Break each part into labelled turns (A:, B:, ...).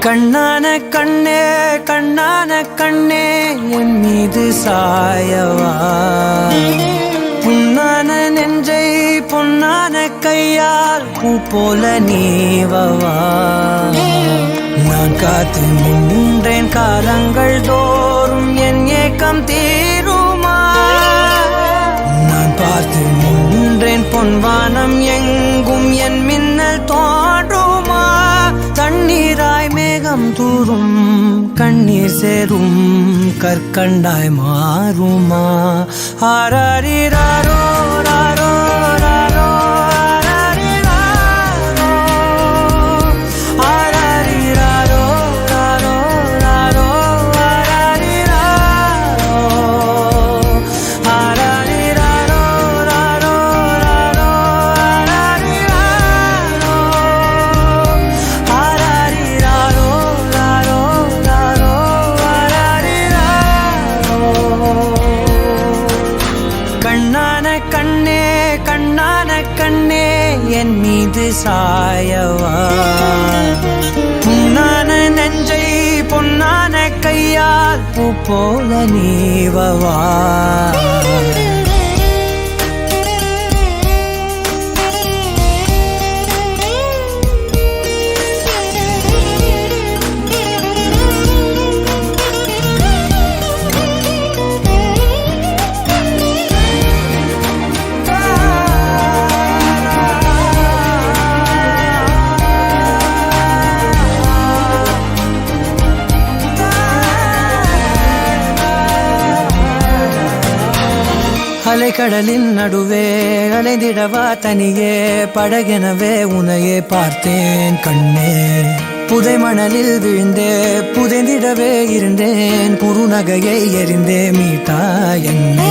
A: கண்ணான கண்ணே கண்ணான கண்ணே என் மீது சாயவா, புண்ணான நெஞ்சை பொன்னான கையால் பூ போல நீவவா. நான் காத்து நின்றேன் காலங்கள் தோறும் என் ஏக்கம் தீருமா. நான் பார்த்து நின்றேன் பொன்வானம் எங்கும் என் மின்னல் தோன்றுமா. தண்ணீராய் மேகம் தூரும் கண்ணீர் சேரும் கற்கண்டாய் மாறுமா. ஆராரிராரோ ராரோ ராரோ ஆராரிராரோ ராரோ ராரோ ஆராரிராரோ ராரோ ராரோ கண்ணான கண்ணே கண்ணான கண்ணே என் மீது சாயவா, புண்ணான நெஞ்சை பொன்னான கையால் பூ போல நீவவா. அலைக்கடலின் நடுவே அலைந்திடவா தனியே படகெனவே உனையே பார்த்தேன் கண்ணே. புதை மணலில் விழுந்தே புதைந்திடவே இருந்தேன், குறுநகையை எறிந்தே மீட்டா என்னை.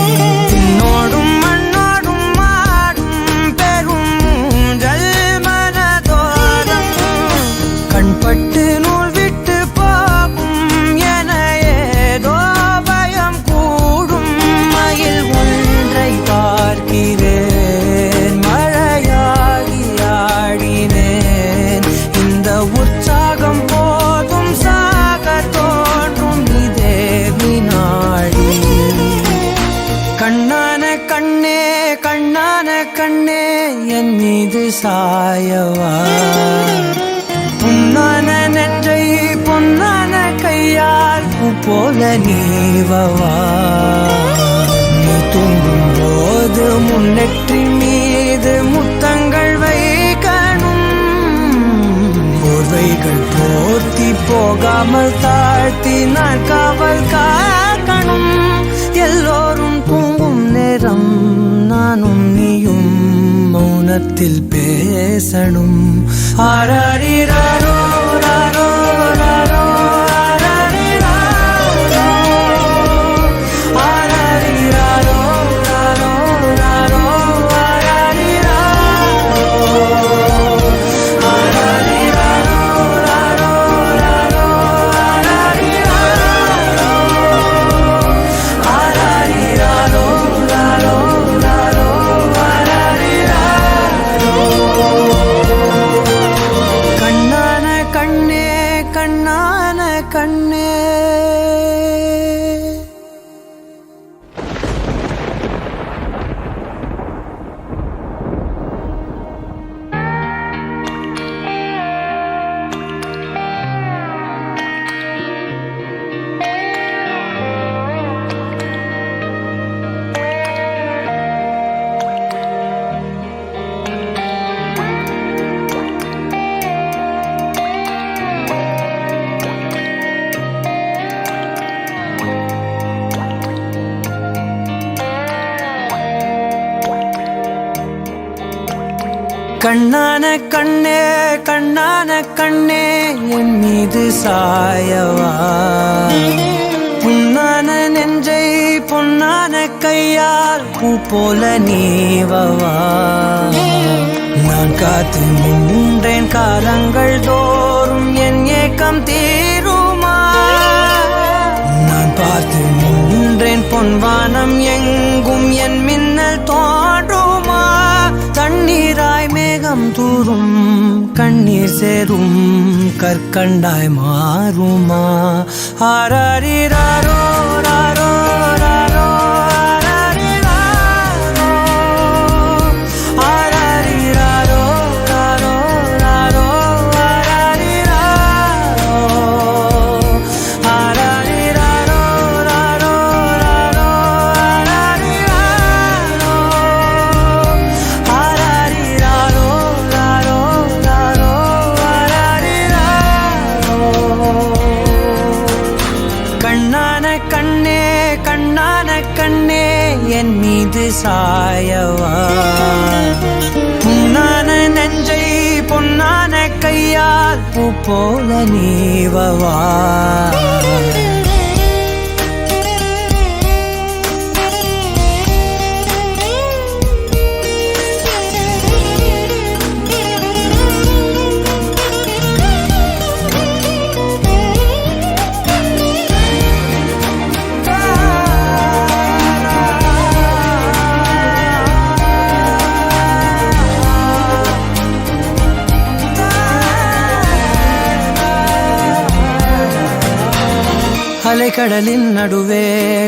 A: பின்னோடும் மண்ணோடும் மாடும் பெரும் ஊஞ்சல் மனதோரம் கண்பட்டு நூல் விட்டு போகும் என ஏதோ பயம் கூடும். மயில் பார்க்கிறேன் மழையாகி ஆடினேன், இந்த உற்சாகம் போதும் சாக தோன்றும் இதே வினாடி. கண்ணான கண்ணே கண்ணான கண்ணே என் மீது சாயவா, புண்ணான நெஞ்சை பொன்னான கையால் பூ போல நீவவா. நீ தூங்கும் போது முன்னெற்றி மீது முத்தங்கள் வைக்கணும், போர்வைகள் போர்த்தி போகாமல் தாழ்த்தி நான் காவல் காக்கணும். எல்லோரும் தூங்கும் நேரம் நானும் நீயும் மௌனத்தில் பேசணும். ஆராரிராரோ ராரோ ராரோ கண்ணான கண்ணே. கண்ணான கண்ணே கண்ணான கண்ணே என் மீது சாயவா, புண்ணான நெஞ்சை பொன்னான கையால் பூ போல நீவவா. நான் காத்து நின்றேன் காலங்கள் தோறும் என் ஏக்கம் தீருமா. நான் பார்த்து நின்றேன் பொன்வானம் எங்கும் என் மின்னல் தோன்றுமா. தண்ணீராய் மேகம் தூரும் கண்ணீர் சேரும் கற்கண்டாய் மாறுமா ஆராரிராரோ ராரோ ராரோ என் மீது சாயவா புண்ணான நெஞ்சை பொன்னான கையால் பூ போல நீவவா அலைக்கடலின் நடுவே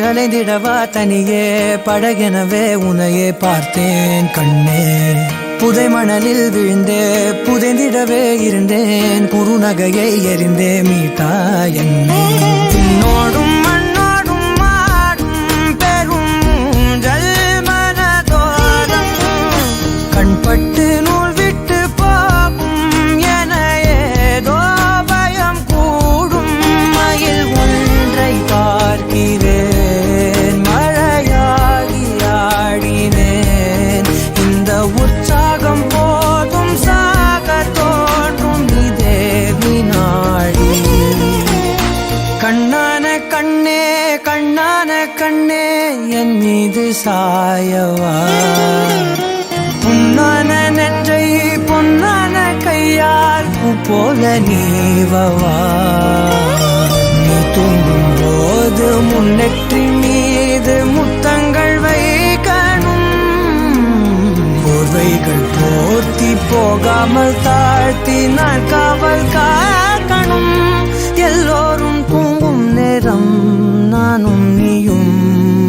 A: அலைந்திடவா தனியே படகெனவே உனையே பார்த்தேன் கண்ணே புதை மணலில் விழுந்தே புதைந்திடவே இருந்தேன் குறுநகையை எறிந்தே மீட்டா என்னை உன்னோடும் மண்ணோடும் மாடும் பெரும் மனதோரம் கண்பட்டு நூல் விட்டு போகும் என ஏதோ பயம் கூடும் மயில் பார்க்கிறேன் மழையாகி ஆடினேன் இந்த உற்சாகம் போதும் சாக தோன்றும் இதே வினாடி கண்ணான கண்ணே கண்ணான கண்ணே என் மீது சாயவா புண்ணான நெஞ்சை பொன்னான கையால் பூ போல நீவவா தூங்கும் போது முன்னெற்றி மீது முத்தங்கள் வைக்கணும் போர்வைகள் போர்த்தி போகாமல் தாழ்த்தி நான் காவல் காக்கணும் எல்லோரும் தூங்கும் நேரம் நானும் நீயும்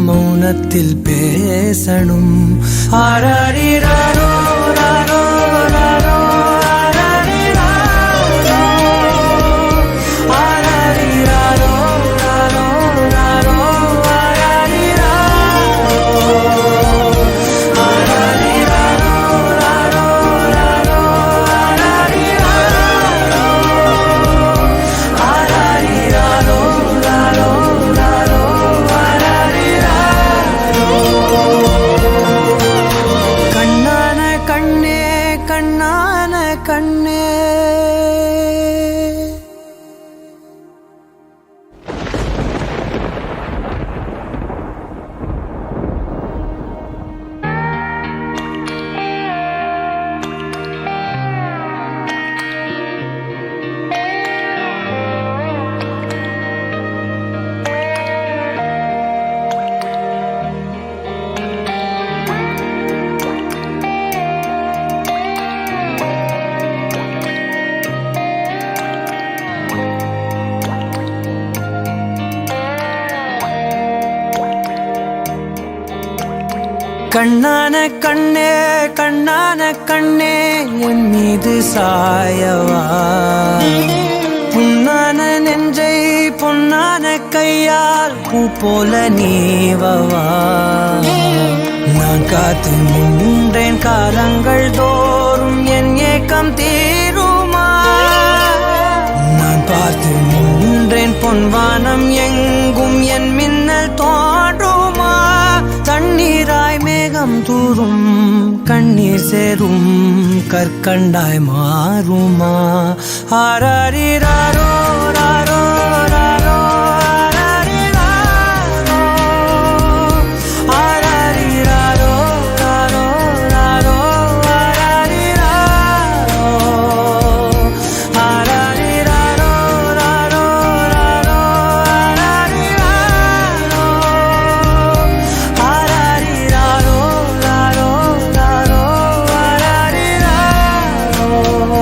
A: மௌனத்தில் பேசணும் ஆராரிராரோ ராரோ ராரோ கண்ணே கண்ணான கண்ணே கண்ணான கண்ணே என் மீது சாயவா புண்ணான நெஞ்சை பொன்னான கையால் பூ போல நீவவா நான் காத்து நின்றேன் காலங்கள் தோறும் என் ஏக்கம் தீருமா நான் பார்த்து நின்றேன் பொன்வானம் எங்கும் என் மின்னல் தோன்றுமா தண்ணீராய் மேகம் தூரும் கண்ணீர் சேரும் கற்கண்டாய் மாறுமா ஆராரிராரோ ராரோ ராரோ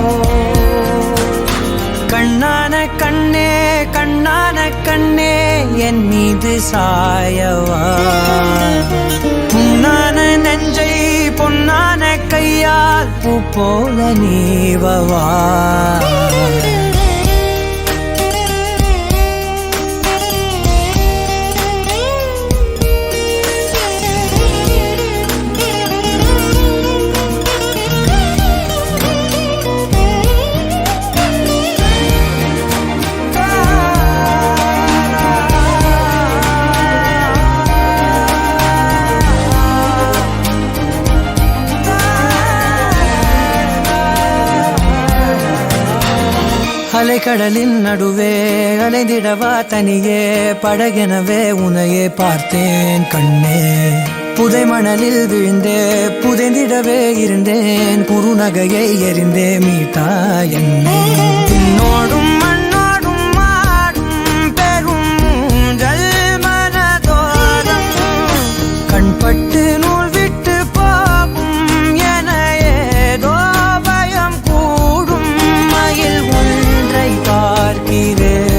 A: oh சாயவா புண்ணான நெஞ்சை பொன்னான கையால் பூ போல நீவவா அலைக்கடலின் நடுவே அலைந்திடவா தனியே படகெனவே உனையே பார்த்தேன் கண்ணே புதை மணலில் விழுந்தே புதைந்திடவே இருந்தேன் குறுநகையை எறிந்தே மீட்டா என்னை உன்னோடும் மண்ணோடும் மாடும் பெரும் ஊஞ்சல் மனதோரம் கண்பட்டு நூல் விட்டு போகும் என ஏதோ பயம் கூடும் மயில் பார்க்கிறேன்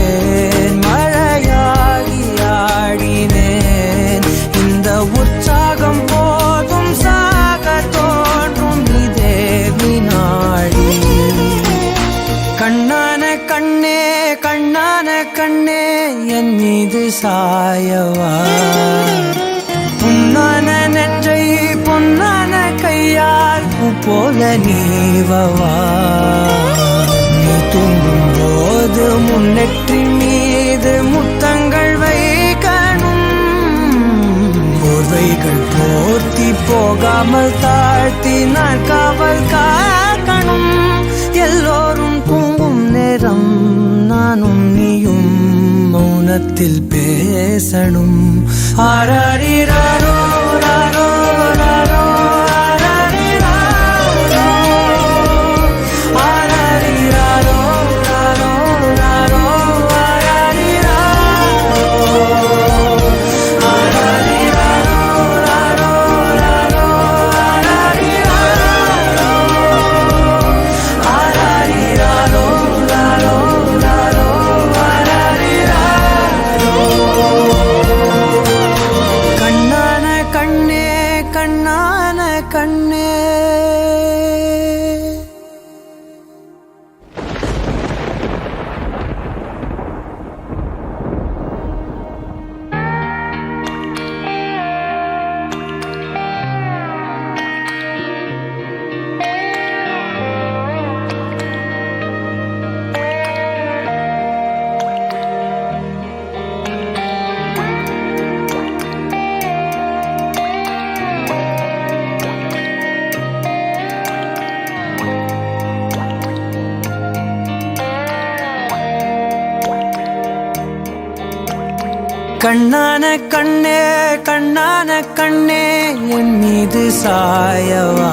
A: மழையாகி ஆடினேன் இந்த உற்சாகம் போதும் சாக தோன்றும் இதே வினாடி கண்ணான கண்ணே கண்ணான கண்ணே என் மீது சாயவா புண்ணான நெஞ்சை பொன்னான கையால் பூ போல நீவவா தூங்கும் போது முன்னெற்றி மீது முத்தங்கள் வைக்கணும் போர்வைகள் போர்த்தி போகாமல் தாழ்த்தி நான் காவல் காக்கணும் எல்லோரும் தூங்கும் நேரம் நானும் நீயும் மௌனத்தில் பேசணும் ஆராரிராரோ ராரோ ராரோ கண்ணான கண்ணே கண்ணான கண்ணே கண்ணான கண்ணே என் மீது சாயவா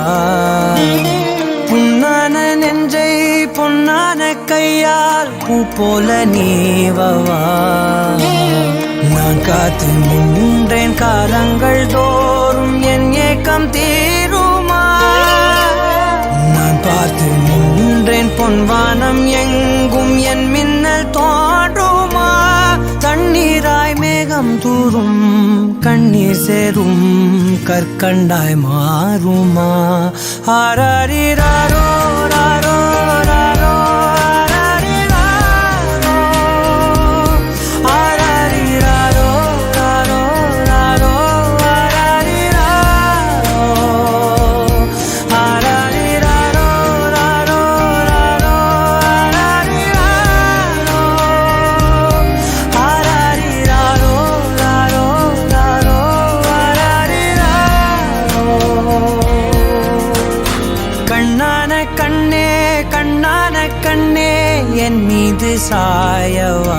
A: புண்ணான நெஞ்சை பொன்னான கையால் பூ போல நீவவா நான் காத்து நின்றேன் காலங்கள் தோறும் என் ஏக்கம் தீருமா நான் பார்த்து நின்றேன் பொன்வானம் எங்கும் என் மின்னல் தோன்றுமா தண்ணீராய் மேகம் தூரும் கண்ணீர் சேரும் கற்கண்டாய் மாறுமா ஆராரிராரோ ராரோ ராரோ என் மீது சாயவா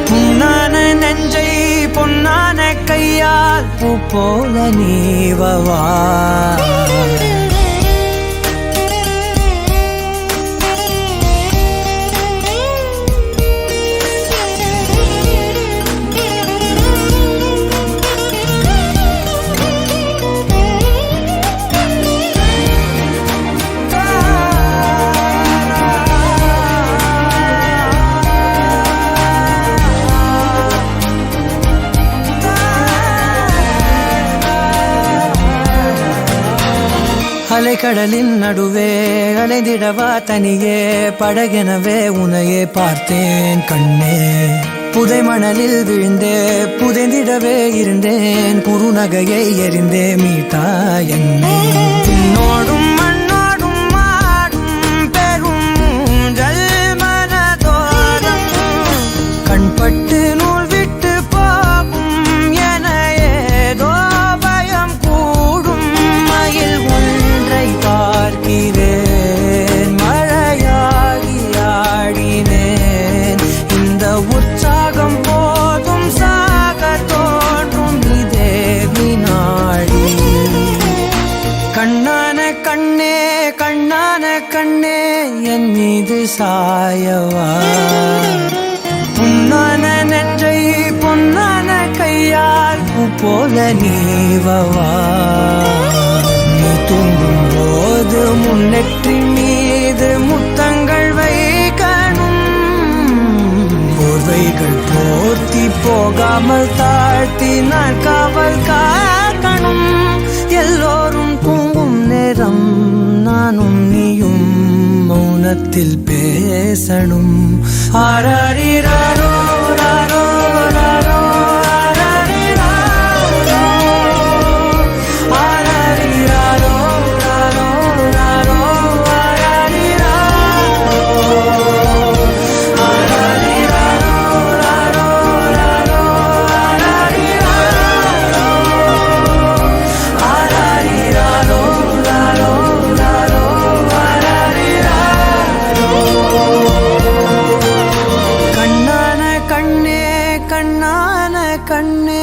A: புண்ணான நெஞ்சை பொன்னான கையால் பூ போல நீவவா அலைக்கடலின் நடுவே அலைந்திடவா தனியே படகெனவே உனையே பார்த்தேன் கண்ணே. புதை மணலில் விழுந்தே புதைந்திடவே இருந்தேன் குறுநகையை எறிந்தே மீட்டா என்னை. உன்னோடும் மண்ணோடும் மாடும் பெரும் ஊஞ்சல் மனதோரம் கண்பட்டு நூல் விட்டு போகும் என ஏதோ பயம் கூடும். மயில் ஒன்றை பார்க்கிறேன் மழையாகி ஆடினேன். இந்த உற்சாகம் போதும் சாக தோன்றும் இதே வினாடி. கண்ணான கண்ணே கண்ணான கண்ணே என் மீது சாயவா. புண்ணான நெஞ்சை பொன்னான கையால் பூ போல நீவவா. நீ தூங்கும் போது முன்னெற்றி மீது முத்தங்கள் வைக்கணும். போர்வைகள் போர்த்தி போகாமல் தாழ்த்தி நான் காவல் காக்கணும். எல்லோரும் தூங்கும் நேரம் நானும் நீயும் மௌனத்தில் பேசணும். ஆராரிராரோ ராரோ ராரோ ஆராரிராரோ ஆராரிராரோ ராரோ ராரோ ஆராரிராரோ ஆராரிராரோ ராரோ ராரோ ஆராரிராரோ ஆராரிராரோ ராரோ ராரோ ஆராரிராரோ. கண்ணான கண்ணே கண்ணான கண்ணே.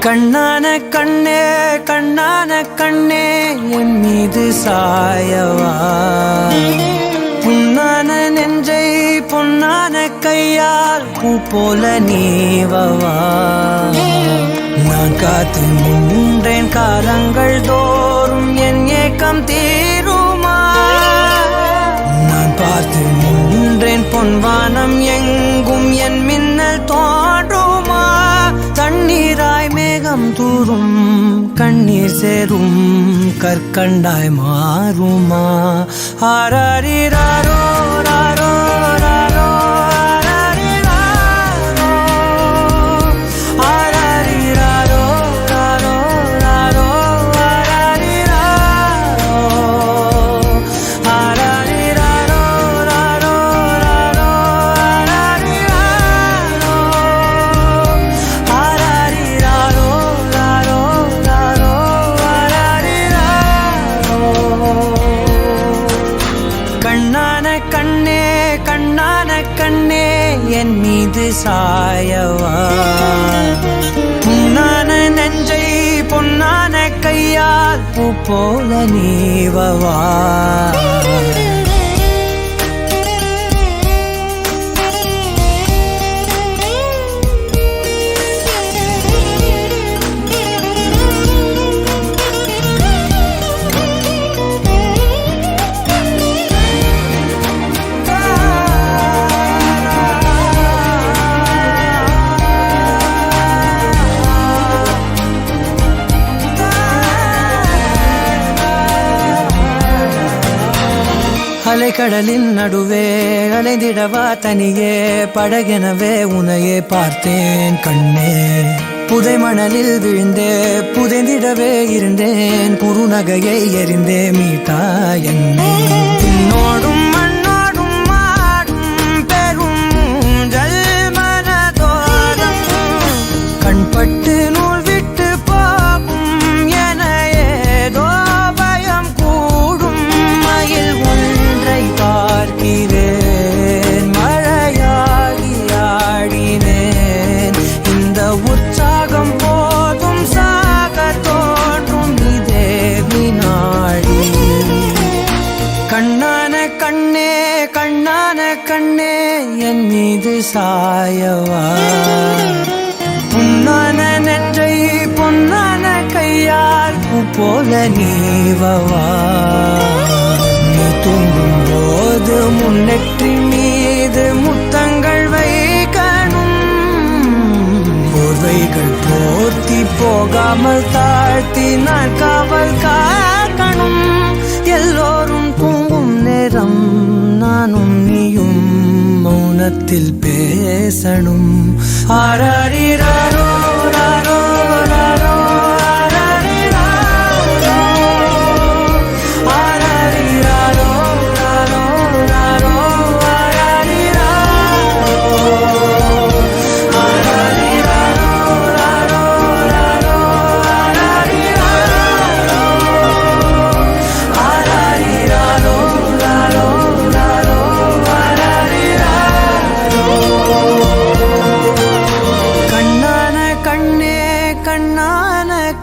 A: கண்ணான கண்ணே கண்ணான கண்ணே என் மீது சாயவா. புண்ணான நெஞ்சை பொன்னான கையால் பூ போல நீவவா. நான் காத்து நின்றேன் காலங்கள் தோறும் என் ஏக்கம் தீருமா. நான் பார்த்து நின்றேன் பொன்வானம் எங்கும் என் மின்னல் தோன்றுமா. தண்ணீராய் மேகம் தூரும் கண்ணீர் சேரும் கற்கண்டாய் மாறுமா. ஆராரிராரோ ராரோ ராரோ ஆராரிராரோ ஆராரிராரோ ராரோ ராரோ ஆராரிராரோ ஆராரிராரோ ராரோ ராரோ ஆராரிராரோ ஆராரிராரோ ராரோ ராரோ ஆராரிராரோ. கண்ணான கண்ணே கண்ணான கண்ணே என் மீது சாயவா. புண்ணான நெஞ்சை பொன்னான கையால் பூ போல நீவவா. அலைக்கடலின் நடுவே அலைந்திடவா தனியே படகெனவே உனையே பார்த்தேன் கண்ணே. புதை மணலில் விழுந்தே புதைந்திடவே இருந்தேன் குறுநகையை எறிந்தே மீட்டா என்னை. உன்னோடும் மண்ணோடும் மாடும் பெரும் ஊஞ்சல் மனதோரம் கண்பட்டு நூல் விட்டு போகும் என ஏதோ பயம் கூடும். மயில் ஒன்றை பார்க்கிறேன் மழையாகி மீது சாயவா புண்ணான நெஞ்சை பொன்னான கையால் பூ போல நீவவா நீ தூங்கும் போது முன்னெற்றி மீது முத்தங்கள் வைக்கணும் போர்வைகள் போர்த்தி போகாமல் தாழ்த்தி நான் காவல் காக்கணும் எல்லோரும் தூங்கும் நேரம் நானும் நீயும் மௌனத்தில் பேசணும் ஆராரிராரோ ராரோ ராரோ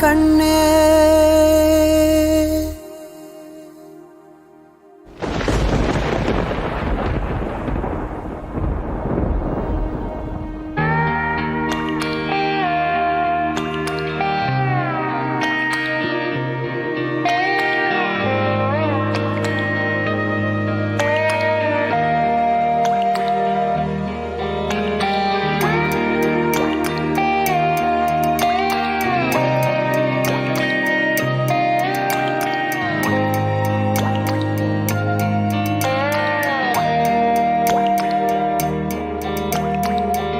A: கண்ணே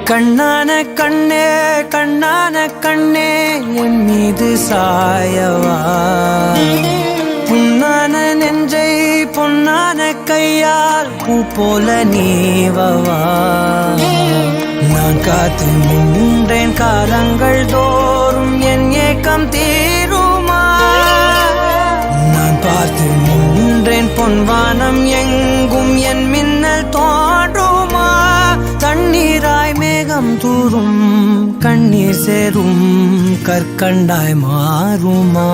A: கண்ணான கண்ணே கண்ணான கண்ணே என் மீது சாயவா புண்ணான நெஞ்சை பொன்னான கையால் பூ போல நீவவா நான் காத்து நின்றேன் காலங்கள் தோறும் என் ஏக்கம் தீருமா நான் பார்த்து நின்றேன் பொன்வானம் எங்கும் என் மின்னல் தோன்றுமா தண்ணீராய் மேகம் தூரும் கண்ணீர் சேரும் கற்கண்டாய் மாறுமா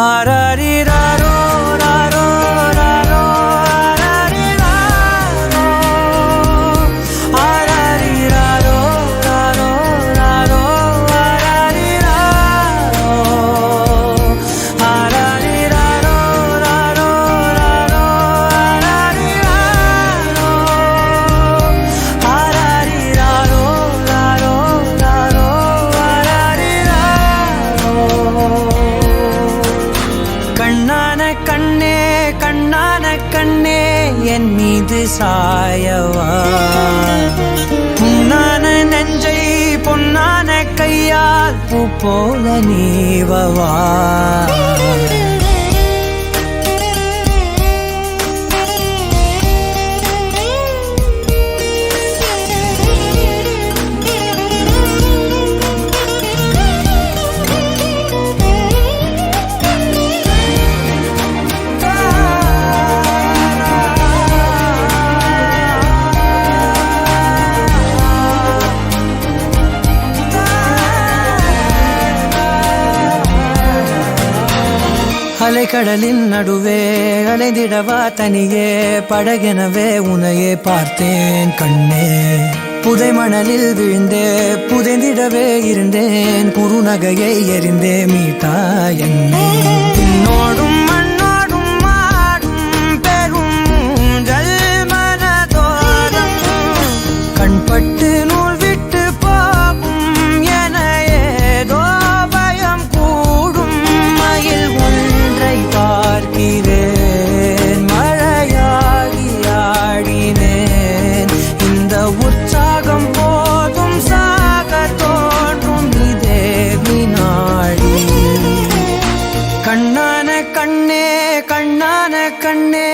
A: ஆராரிராரோ ராரோ ராரோ கண்ணே கண்ணான கண்ணே என் மீது சாயவா புண்ணான நெஞ்சை பொன்னான கையால் பூ போல நீவவா அலைக்கடலின் நடுவே அலைந்திடவா தனியே படகெனவே உன்னையே பார்த்தேன் கண்ணே புதை மணலில் விழுந்தே புதைந்திடவே இருந்தேன் குறுநகையை எறிந்தே மீட்டா என்னை உன்னோடும் மண்ணோடும் மாடும் பெரும் ஊஞ்சல் மனதோரம் கண்பட்டு நூல் விட்டு போகும் என ஏதோ பயம் கூடும் மயில் பார்க்கிறேன் மழையாகி ஆடினேன் இந்த உற்சாகம் போதும் சாக தோன்றும் இதே வினாடி கண்ணான கண்ணே கண்ணான கண்ணே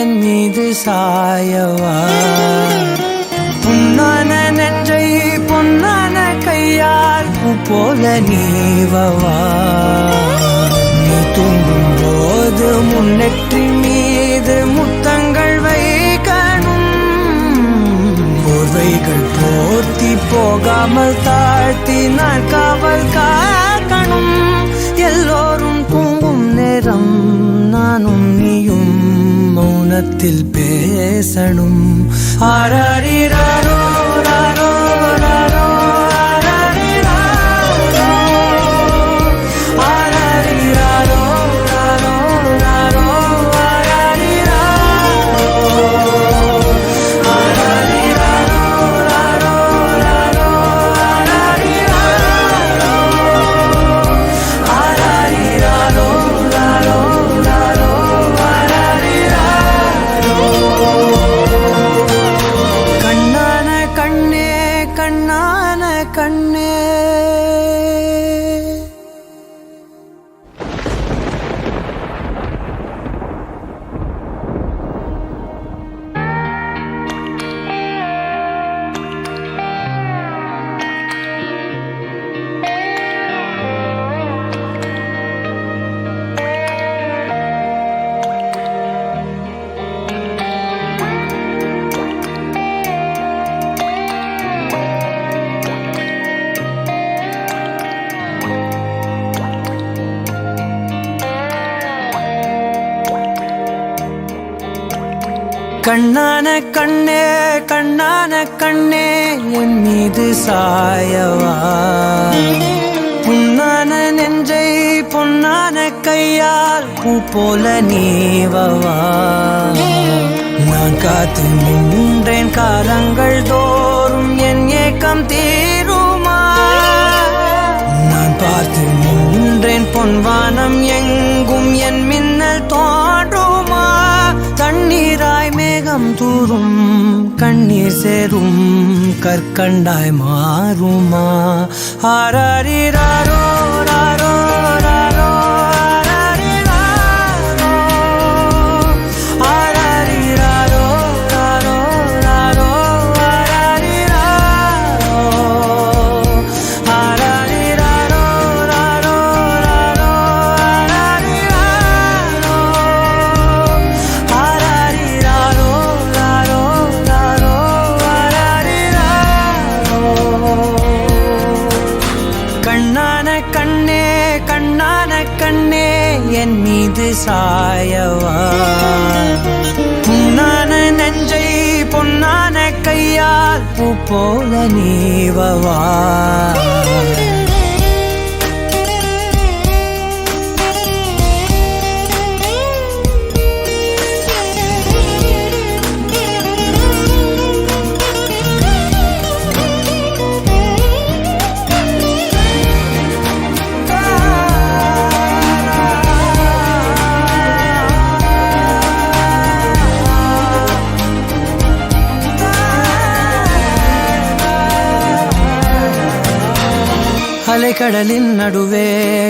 A: என் மீது சாயவா புண்ணான நெஞ்சை பொன்னான கையால் பூ போல நீவவா தூங்கும் போது முன்னெற்றி மீது முத்தங்கள் வைக்கணும் போர்வைகள் போர்த்தி போகாமல் தாழ்த்தி நான் காவல் காக்கணும் எல்லோரும் தூங்கும் நேரம் நானும் நீயும் மௌனத்தில் பேசணும் ஆராரிராரோ கண்ணான கண்ணே. கண்ணான கண்ணே கண்ணான கண்ணே என் மீது சாயவா, புண்ணான நெஞ்சை பொன்னான கையால் பூ போல நீவவா. நான் காத்து நின்றேன் காலங்கள் தோறும் என் ஏக்கம் தீருமா. நான் பார்த்து நின்றேன் பொன்வானம் எங்கும் என் மின்னல் தோன்றுமா. தண்ணீராய் மேகம் தூரும் கண்ணீர் சேரும் கற்கண்டாய் மாறுமா. ஆராரிராரோ ராரோ ராரோ ஆராரிராரோ ராரோ ராரோ ஆராரிராரோ ராரோ ராரோ என் மீது சாயவா, புண்ணான நெஞ்சை பொன்னான கையால் பூ போல நீவவா. அலைக்கடலின் நடுவே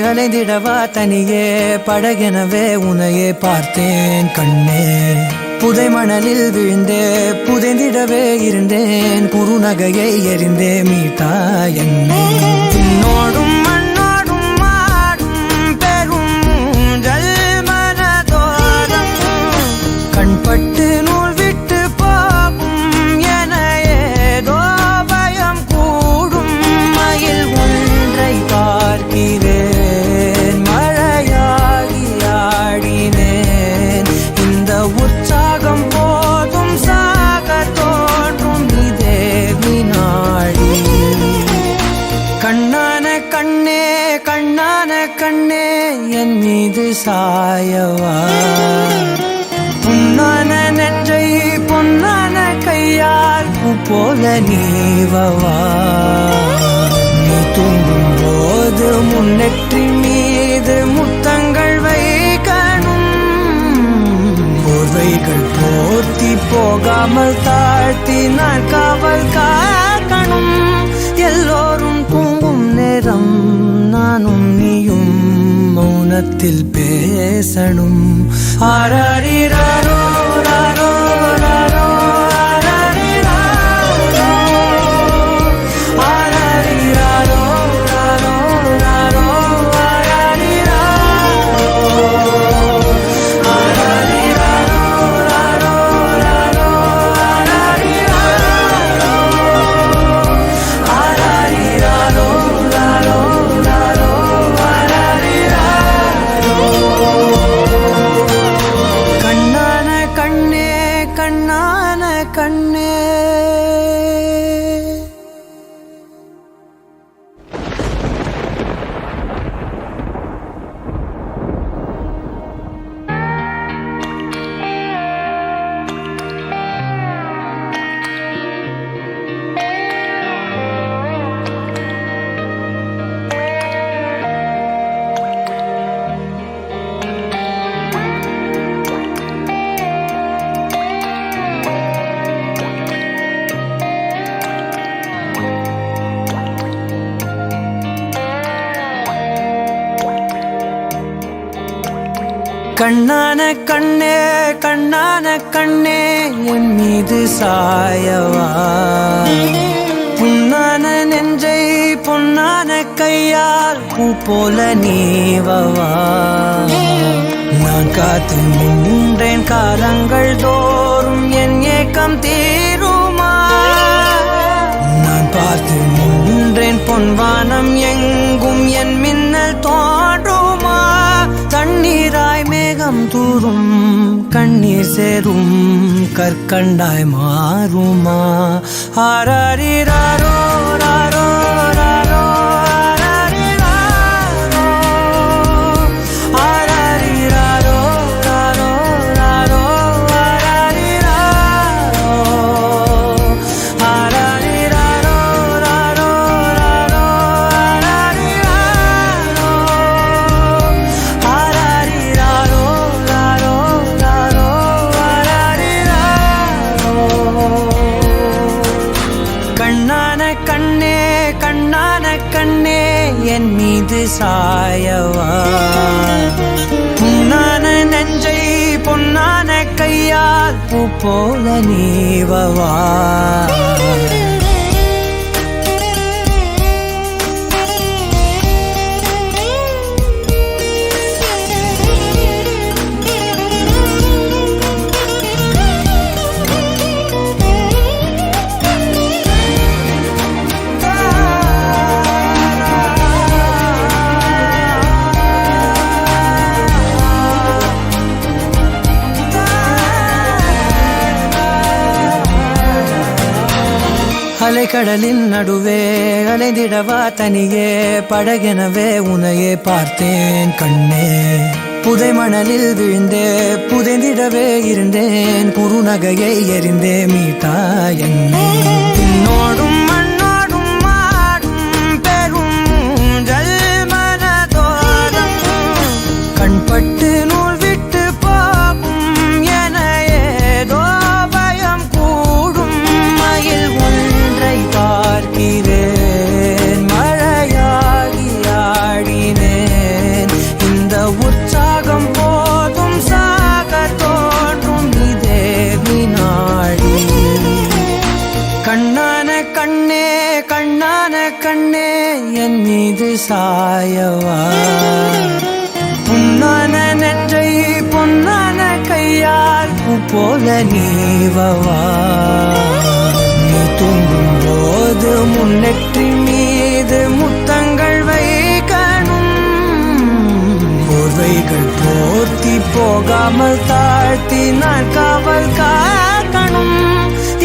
A: அலைந்திடவா தனியே, படகெனவே உனையே பார்த்தேன் கண்ணே. புதை மணலில் விழுந்தே புதைந்திடவே இருந்தேன், குறுநகையை எறிந்தே மீட்டா என்னை. உன்னோடும் மண்ணோடும் மாடும் பெரும் ஊஞ்சல் மனதோரம், கண்பட்டு நூல் விட்டு போகும் என ஏதோ பயம் கூடும். மயில் பார்க்கிறேன் மழையாகி ஆடினேன், இந்த உற்சாகம் போதும் சாக தோன்றும் இதே வினாடி. கண்ணான கண்ணே கண்ணான கண்ணே என் மீது சாயவா, புண்ணான நெஞ்சை பொன்னான கையால் பூ போல நீவவா. நீ தூங்கும் போது முன்னெற்றி மீது முத்தங்கள் வைக்கணும், போர்வைகள் போர்த்தி போகாமல் தாழ்த்தி நான் காவல் காக்கணும். எல்லோரும் தூங்கும் நேரம் நானும் நீயும் மௌனத்தில் பேசணும். ஆராரிராரோ ராரோ ராரோ கண்ணான கண்ணான கண்ணே கண்ணான கண்ணே என் மீது சாயவா, புண்ணான நெஞ்சை பொன்னான கையால் பூ போல நீவவா. நான் காத்து நின்றேன் காலங்கள் தோறும் என் ஏக்கம் தீருமா. நான் பார்த்து நின்றேன் பொன்வானம் எங்கும் என் மின்னல் தோன்றுமா. தண்ணீராய் மேகம் தூரும் கண்ணீர் சேரும் கற்கண்டாய் மாறுமா. ஆராரிராரோ ராரோ ராரோ ஆராரிராரோ ராரோ ராரோ ஆராரிராரோ ராரோ ராரோ ஆராரிராரோ ராரோ ராரோ கண்ணான கண்ணே கண்ணான கண்ணே என் மீது சாயவா, புண்ணான நெஞ்சை பொன்னான கையால் பூ போல நீவவா. அலைக்கடலின் நடுவே அலைந்திடவா தனியே படகெனவே உனையே பார்த்தேன் கண்ணே. புதை மணலில் விழுந்தே புதைந்திடவே இருந்தேன், குறுநகையை எறிந்தே மீட்டா என்னை. பின்னோடும் மண்ணோடும் மாடும் பெரும் ஊஞ்சல் மனதோரம் கண்பட்டு நூல் விட்டு போகும் என ஏதோ பயம் கூடும். மயில் பார்க்கிறேன் மழையாகி ஆடினேன், இந்த உற்சாகம் போதும் சாக தோன்றும் இதே வினாடி. கண்ணான கண்ணே கண்ணான கண்ணே என் மீது சாயவா, புண்ணான நெஞ்சை பொன்னான கையால் பூ போல நீவவா. நீ தூங்கும் போது முன்னெற்றி மீது முத்தங்கள் வைக்கணும், போர்வைகள் போர்த்தி போகாமல் தாழ்த்தி நான் காவல் காக்கணும்.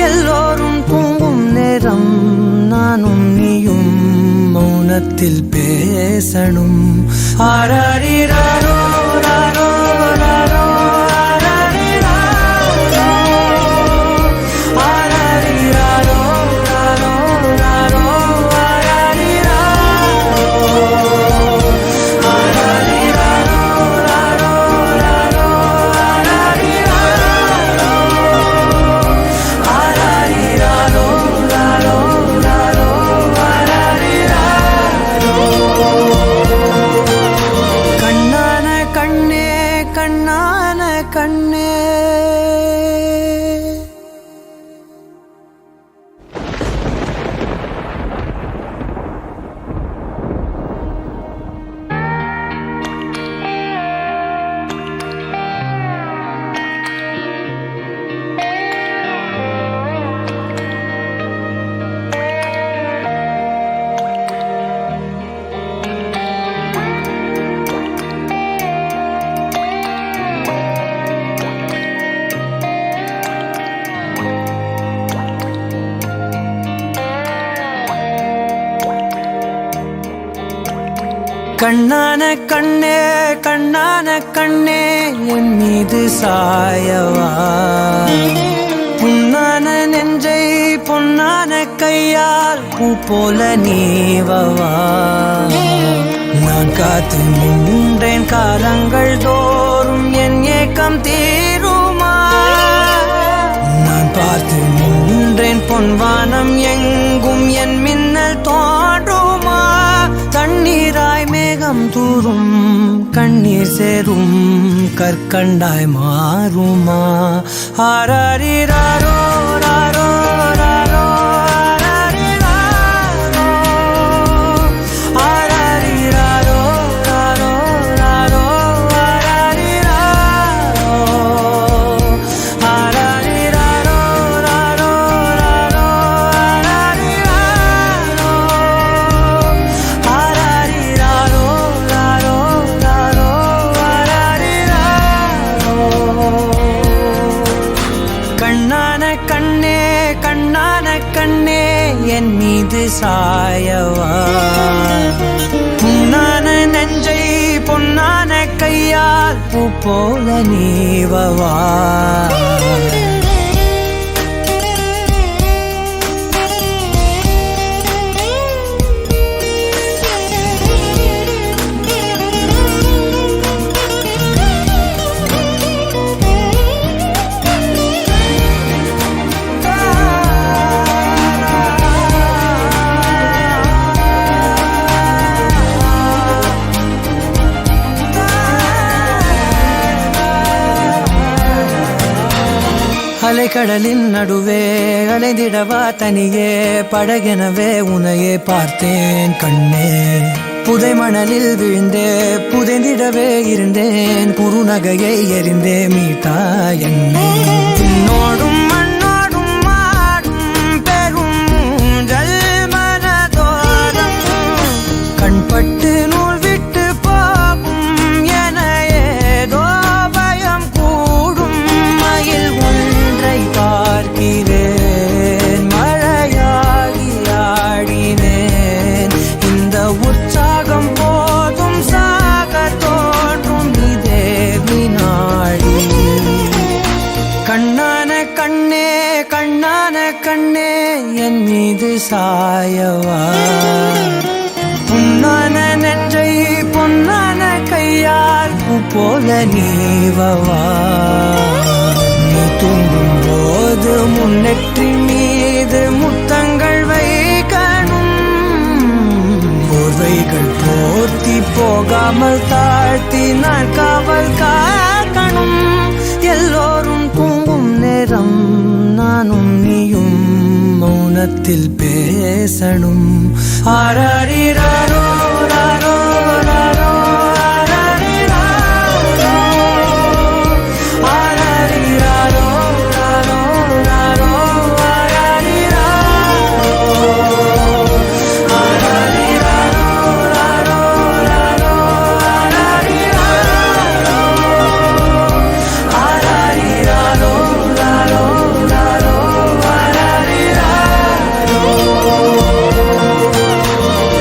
A: எல்லோரும் தூங்கும் நேரம் நானும் நீயும் மௌனத்தில் பேசணும். ஆராரிராரோ ராரோ ராரோ கண்ணான கண்ணே. கண்ணான கண்ணே கண்ணான கண்ணே என் மீது சாயவா, புண்ணான நெஞ்சை பொன்னான கையால் பூ போல நீவவா. நான் காத்து நின்றேன் காலங்கள் தோறும் என் ஏக்கம் தீருமா. நான் பார்த்து நின்றேன் பொன்வானம் எங்கும் என் மின்னல் தோன்றுமா. தண்ணீராய் மேகம் தூரும் கண்ணீர் சேரும் கற்கண்டாய் மாறுமா ஆராரிராரோ ராரோ ராரோ ஆராரிராரோ ராரோ ராரோ ஆராரிராரோ ராரோ ராரோ ஆராரிராரோ ராரோ ராரோ கண்ணான கண்ணே கண்ணான கண்ணே என் மீது சாயவா புண்ணான நெஞ்சை பொன்னான கையால் பூ போல நீவவா அலைக்கடலின் நடுவே அலைந்திடவா தனியே படகெனவே உனையே பார்த்தேன் கண்ணே புதை மணலில் விழுந்தே புதைந்திடவே இருந்தேன் குறுநகையை எறிந்தே மீட்டா என்னை உன்னோடும் மண்ணோடும் மாடும் பெரும் ஊஞ்சல் மனதோரம் கண்பட்டு நூல் விட்டு போகும் என ஏதோ பயம் கூடும் மயில் பார்க்கிறேன் மழையாகி ஆடினேன் இந்த உற்சாகம் போதும் சாக தோன்றும் இதே வினாடி கண்ணான கண்ணே கண்ணான கண்ணே என் மீது சாயவா புண்ணான நெஞ்சை பொன்னான கையால் பூ போல நீவவா தூங்கும் போது முன்னெற்றி மீது முத்தங்கள் வைக்கணும் போர்வைகள் போர்த்தி போகாமல் தாழ்த்தி நான் காவல் காக்கணும் எல்லோரும் தூங்கும் நேரம் நானும் நீயும் மௌனத்தில் பேசணும் ஆராரிராரோ ராரோ ராரோ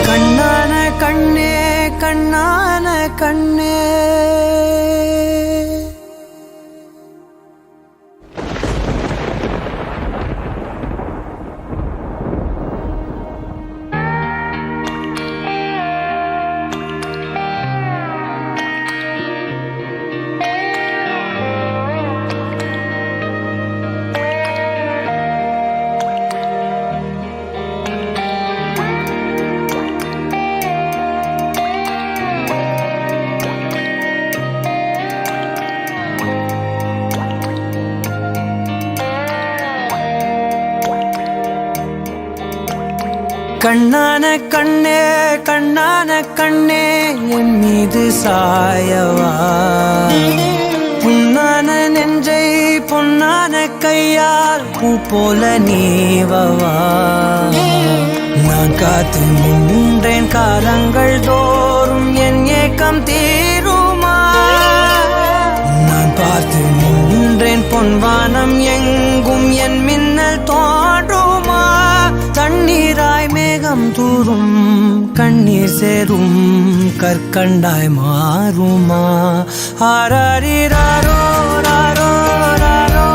A: கண்ணான கண்ணே கண்ணான கண்ணே கண்ணான கண்ணே என் மீது சாயவா புண்ணான நெஞ்சை பொன்னான கையால் பூ போல நீவவா நான் காத்து நின்றேன் காலங்கள் தோறும் என் ஏக்கம் தீருமா நான் பார்த்து நின்றேன் பொன்வானம் எங்கும் என் மின்னல் தோன்றுமா தண்ணீராய் மேகம் தூரும் கண்ணீர் சேரும் கற்கண்டாய் மாறுமா ஆராரிராரோ ராரோ ராரோ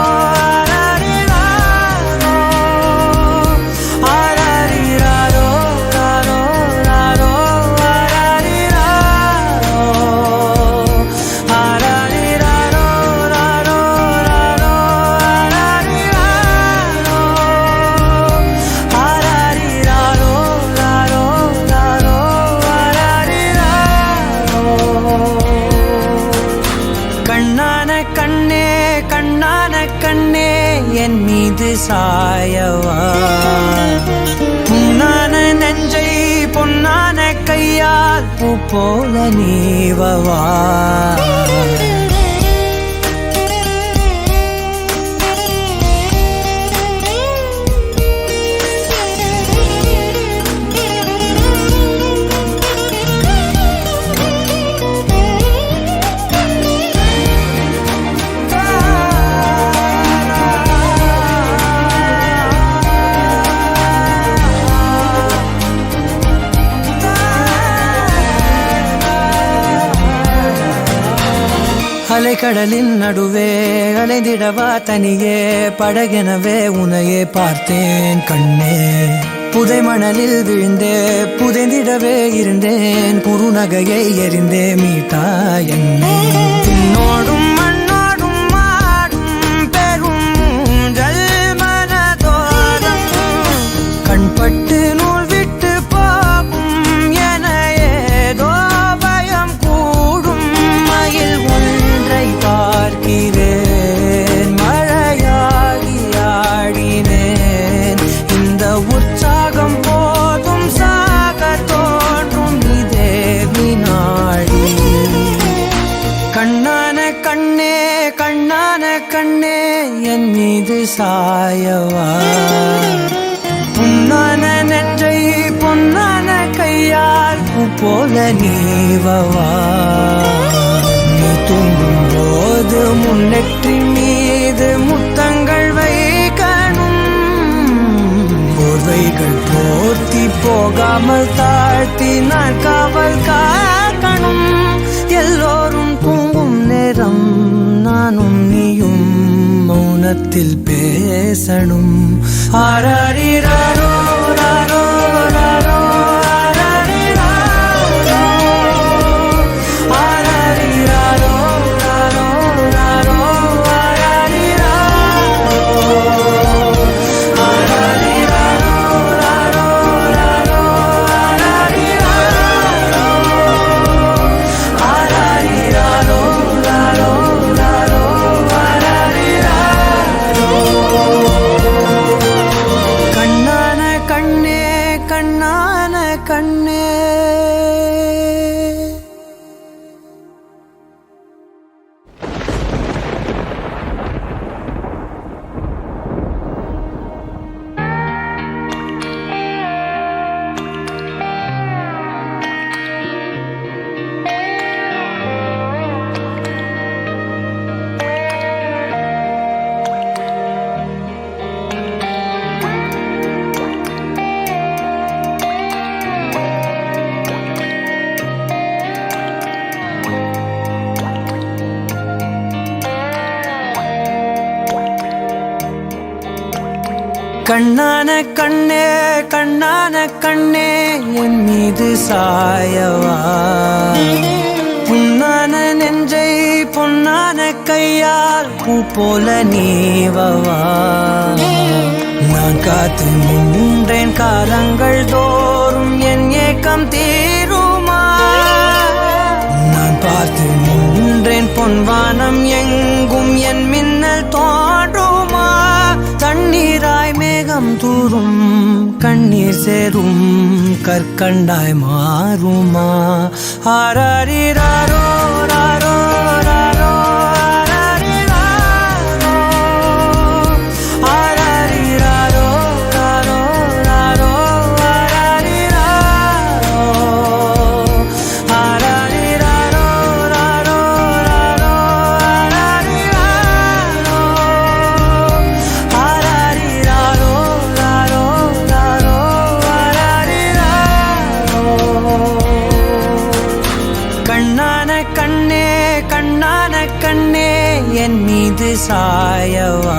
A: கையால் பூ போல நீவவா அலைக்கடலின் நடுவே அலைந்திடவா தனியே படகெனவே உனையே பார்த்தேன் கண்ணே புதை மணலில் விழுந்தே புதைந்திடவே இருந்தேன் குறுநகையை எறிந்தே மீட்டா என்னை உன்னோடும் மண்ணோடும் மாடும் பெரும் ஊஞ்சல் மனதோரம் கண்பட்டு நூல் விட்டு போகும் என ஏதோ பயம் கூடும் மயில் பார்க்கிறேன் மழையாகி ஆடினேன் இந்த உற்சாகம் போதும் சாக தோன்றும் இதே வினாடி கண்ணான கண்ணே கண்ணான கண்ணே என் மீது சாயவா புண்ணான நெஞ்சை பொன்னான கையால் பூ போல நீவவா தூங்கும் போது முன்னெற்றி மீது முத்தங்கள் வைக்கணும் போர்வைகள் போர்த்தி போகாமல் தாழ்த்தி நான் காவல் காக்கணும் எல்லோரும் தூங்கும் நேரம் நானும் நீயும் மௌனத்தில் பேசணும் ஆராரிராரோ ராரோ ராரோ கண்ணே கண்ணான கண்ணே கண்ணான கண்ணே என் மீது சாயவா புண்ணான நெஞ்சை பொன்னான கையால் பூ போல நீவவா நான் காத்து நின்றேன் காலங்கள் தோறும் என் ஏக்கம் தீருமா நான் பார்த்து நின்றேன் பொன்வானம் எங்கும் என் மின்னல் தோன்றுமா தண்ணீராய் மேகம் தூரும் கண்ணீர் சேரும் கற்கண்டாய் மாறுமா ஆராரிராரோ ராரோ ராரோ என் மீது சாயவா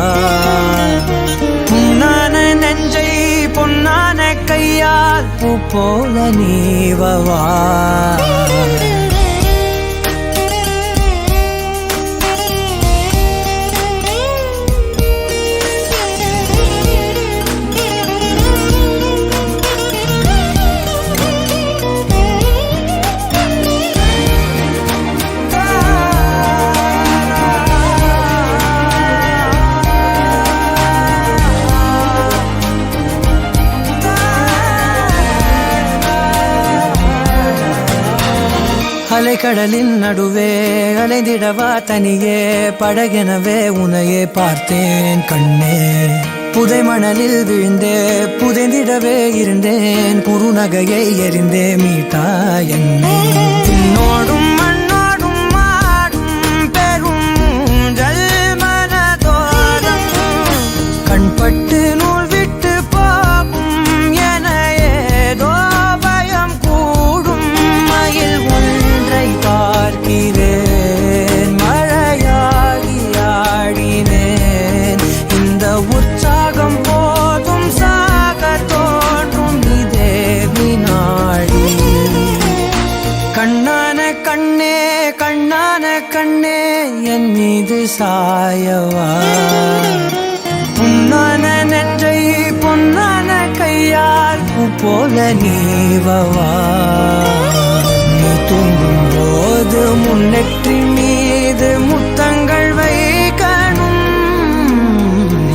A: புண்ணான நெஞ்சை பொன்னான கையால் பூ போல நீவவா அலைக்கடலின் நடுவே அலைந்திடவா தனியே படகெனவே உனையே பார்த்தேன் கண்ணே. புதை மணலில் விழுந்தே புதைந்திடவே இருந்தேன் குறுநகையை எறிந்தே மீட்டா என்னை. உன்னோடும் மண்ணோடும் மாடும் பெரும் மனதோரம் கண்பட்டு நூல் விட்டு போகும் என ஏதோ பயம் கூடும். மயில் ஒன்றை பார்க்கிறேன் மழையாகி ஆடினேன். இந்த உற்சாகம் போதும் சாக தோன்றும் இதே வினாடி. கண்ணான கண்ணே கண்ணான கண்ணே என் மீது சாயவா. புண்ணான நெஞ்சை பொன்னான கையால் பூ போல நீவவா. நீ தூங்கும் போது முன்னெற்றி மீது முத்தங்கள் வைக்கணும்.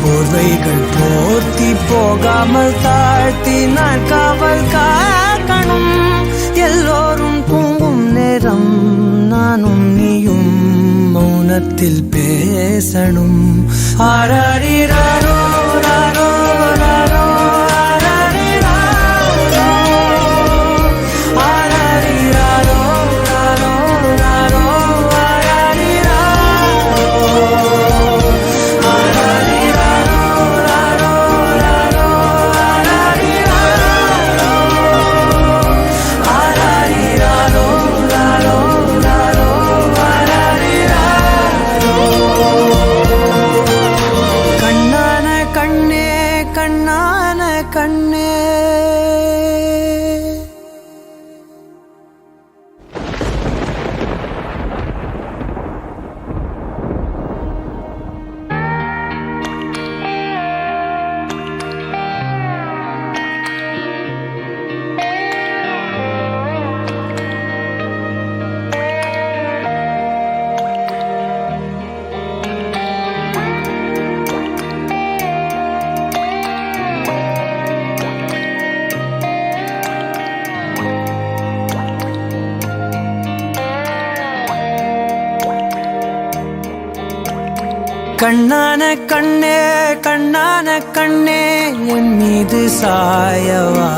A: போர்வைகள் போர்த்தி போகாமல் தாழ்த்தி நான் காவல் காக்கணும். எல்லோரும் தூங்கும் நேரம் நானும் நீயும் மௌனத்தில் பேசணும். ஆராரிராரோ ராரோ ராரோ ஆராரிராரோ ஆராரிராரோ ராரோ ராரோ ஆராரிராரோ ஆராரிராரோ ராரோ ராரோ ஆராரிராரோ ஆராரிராரோ ராரோ ராரோ ஆராரிராரோ. கண்ணான கண்ணே கண்ணான கண்ணே. கண்ணான கண்ணே கண்ணான கண்ணே என் மீது சாயவா.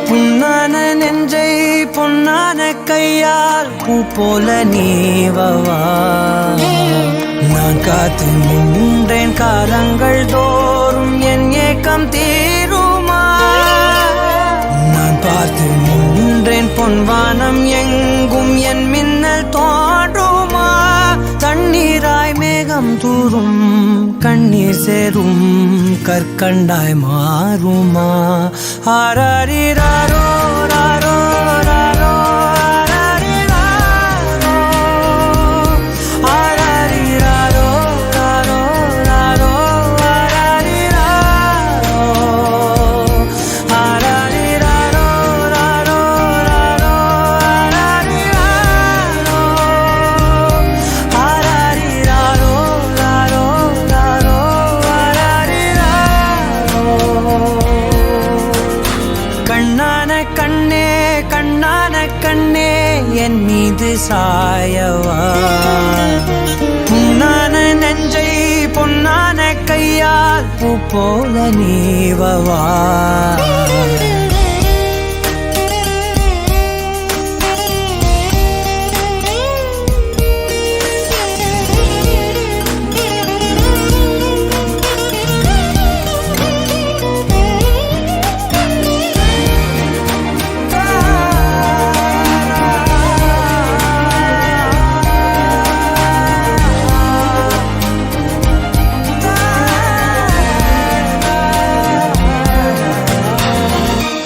A: புண்ணான நெஞ்சை பொன்னான கையால் பூ போல நீவவா. நான் காத்து நின்றேன் காலங்கள் தோறும் என் ஏக்கம் தீருமா. நான் பார்த்து நின்றேன் பொன்வானம் எங்கும் என் மின்னல் தோன்றுமா. தண்ணீராய் மேகம் தூரும் கண்ணீர் சேரும் கற்கண்டாய் மாறுமா. ஆராரிராரோ ராரோ ராரோ ஆராரிராரோ ஆராரிராரோ ராரோ ராரோ ஆராரிராரோ ஆராரிராரோ ராரோ ராரோ ஆராரிராரோ ஆராரிராரோ ராரோ ராரோ ஆராரிராரோ. கண்ணான கண்ணே கண்ணான கண்ணே என் மீது சாயவா. புண்ணான நெஞ்சை பொன்னான கையால் பூ போல நீவவா.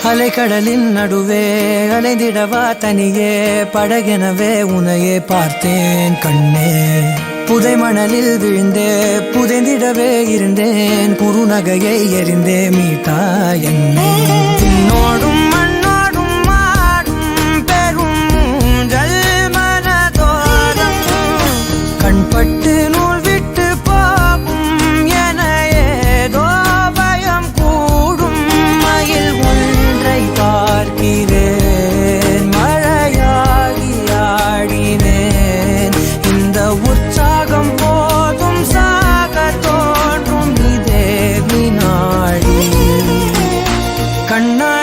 A: அலைக்கடலின் நடுவே அலைந்திடவா தனியே படகெனவே உனையே பார்த்தேன் கண்ணே. புதை மணலில் விழுந்தே புதைந்திடவே இருந்தேன் குறுநகையை எறிந்தே மீட்டா என்னை. உன்னோடும் மண்ணோடும் மாடும் பெரும் மனதோரம் கண்பட்டு நூல் விட்டு போகும் என ஏதோ பயம் கூடும். மயில் ஒன்றை பார்க்கிறேன் மழையாகி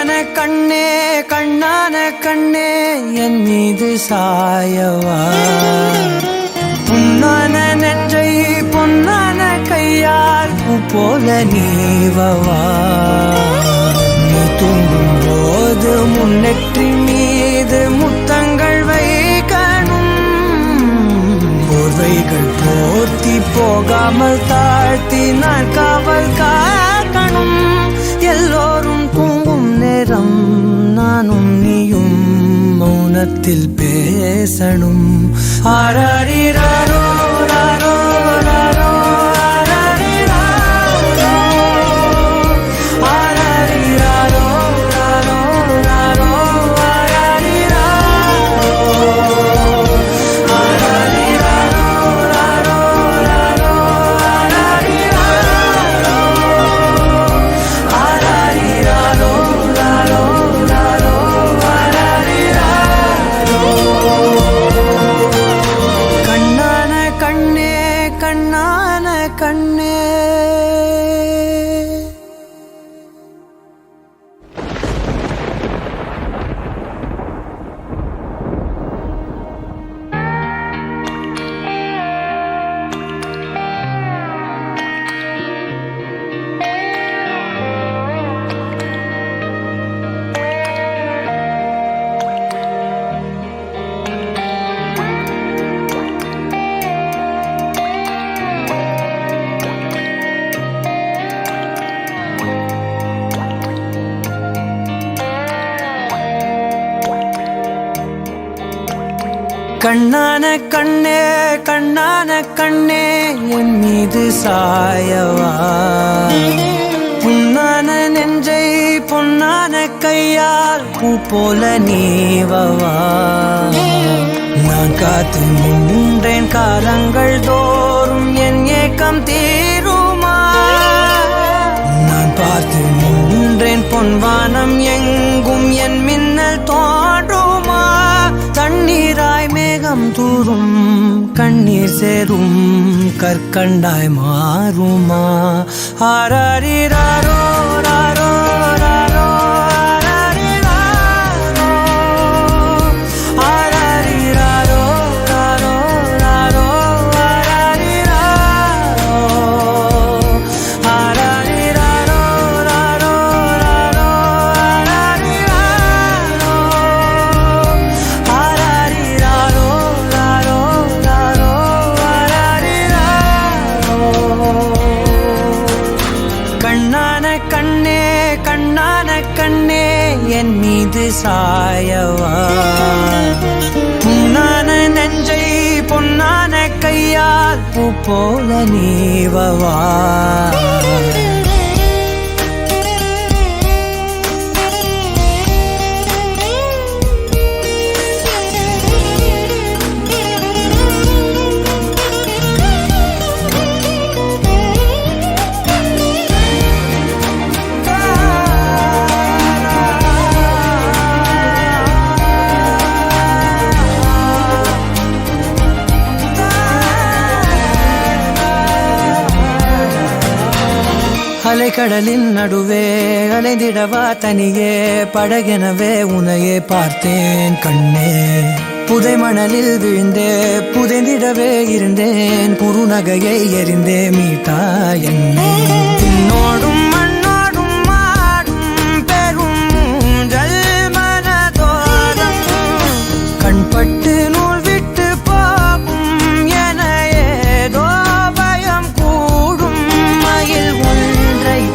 A: கண்ணே கண்ணான கண்ணே என் மீது சாயவா புண்ணான நெஞ்சை பொன்னான கையால் பூ போல நீவவா நீ தூங்கும் போது முன்னெற்றி மீது முத்தங்கள் வைக்கணும் போர்வைகள் போர்த்தி போகாமல் தாழ்த்தி நான் காவல் காக்கணும் எல்லோரும் தூங்கும் நேரம் நானும் நீயும் மௌனத்தில் பேசணும் ஆராரிராரோ ராரோ ராரோ கண்ணான கண்ணே கண்ணான கண்ணே என் மீது சாயவா புண்ணான நெஞ்சை பொன்னான கையால் பூ போல நீவவா நான் காத்து நின்றேன் காலங்கள் தோறும் என் ஏக்கம் தீருமா நான் பார்த்து நின்றேன் பொன்வானம் எங்கும் என் மின்னல் தோன்றுமா தண்ணீராய் மேகம் தூரும் கண்ணீர் சேரும் கற்கண்டாய் மாறுமா ஆராரிராரோ ராரோ ராரோ என் மீது சாயவா புண்ணான நெஞ்சை பொன்னான கையால் பூ போல நீவவா அலைக்கடலின் நடுவே அலைந்திடவா தனியே படகெனவே உனையே பார்த்தேன் கண்ணே புதை மணலில் விழுந்தே புதைந்திடவே இருந்தேன் குறுநகையை எறிந்தே மீட்டா என்னை பின்னோடும் மண்ணோடும் மாடும் பெரும் ஊஞ்சல் மனதோரம் கண்பட்டு நூல் விட்டு போகும் என ஏதோ பயம் கூடும் மயில்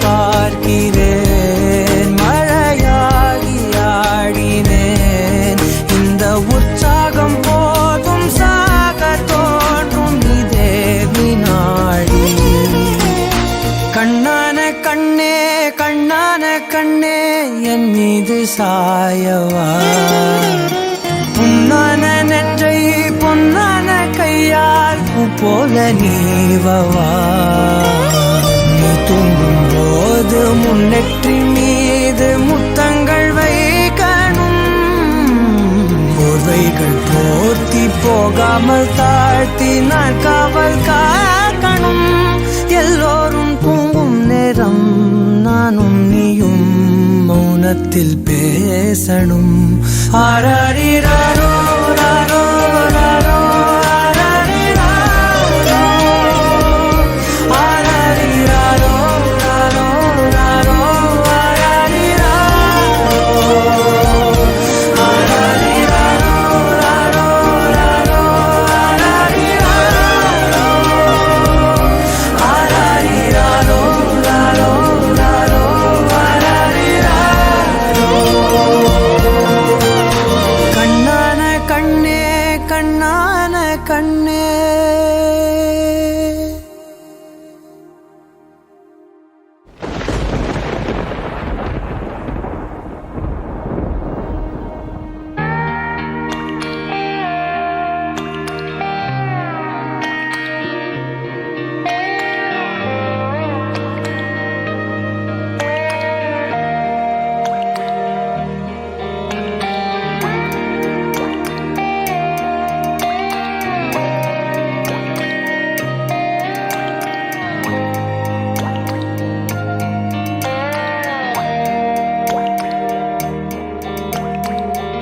A: பார்க்கிறேன் மழையாகி ஆடினேன் இந்த உற்சாகம் போதும் சாக தோன்றும் இதே வினாடி கண்ணான கண்ணே கண்ணான கண்ணே என் மீது சாயவா புண்ணான நெஞ்சை பொன்னான கையால் பூ போல நீவவா நீ தூங்கும் போது முன்னெற்றி மீது முத்தங்கள் வைக்கணும் போர்வைகள் போர்த்தி போகாமல் தாழ்த்தி நான் காவல் காக்கணும் எல்லோரும் தூங்கும் நேரம் நானும் நீயும் மௌன மௌனத்தில் பேசணும். ஆராரிராரோ ராரோ ராரோ கண்ணே.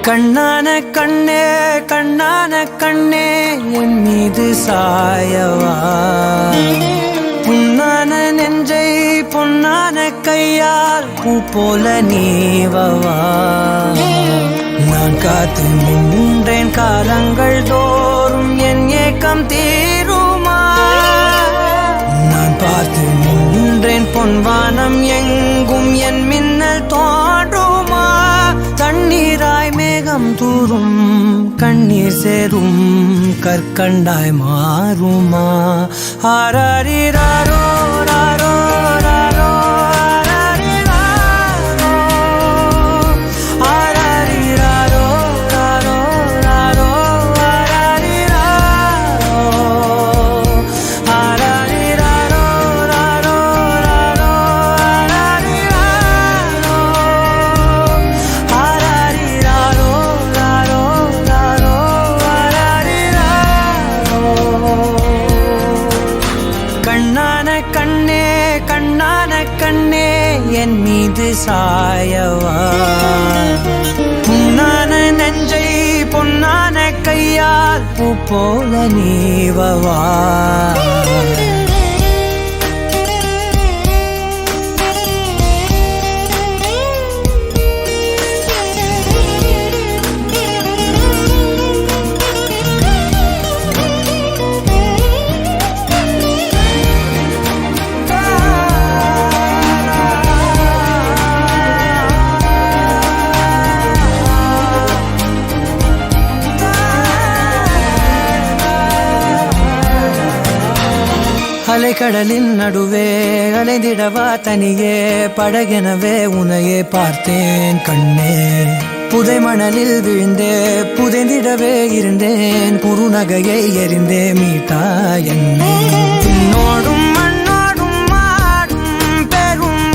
A: கண்ணான கண்ணே கண்ணான கண்ணே என் மீது சாயவா, புண்ணான நெஞ்சை பொன்னான கையால் பூ போல நீவவா. நான் காத்து நின்றேன் காலங்கள் தோறும் என் ஏக்கம் தீருமா. நான் பார்த்து நின்றேன் பொன்வானம் எங்கும் என் மின்னல் தோன்றுமா. தண்ணீராய் மேகம் தூரும் கண்ணீர் சேரும் கற்கண்டாய் மாறுமா. ஆராரிராரோ ராரோ ராரோ கண்ணே என் மீது சாயவா, புண்ணான நெஞ்சை பொன்னான கையால் பூ போல நீவவா. அலைக்கடலின் நடுவே அலைந்திடவா தனியே, படகெனவே உனையே பார்த்தேன் கண்ணே. புதை மணலில் விழுந்தே புதைந்திடவே இருந்தேன், குறுநகையை எறிந்தே மீட்டா என்னை. உன்னோடும் மண்ணோடும் மாடும் பெரும்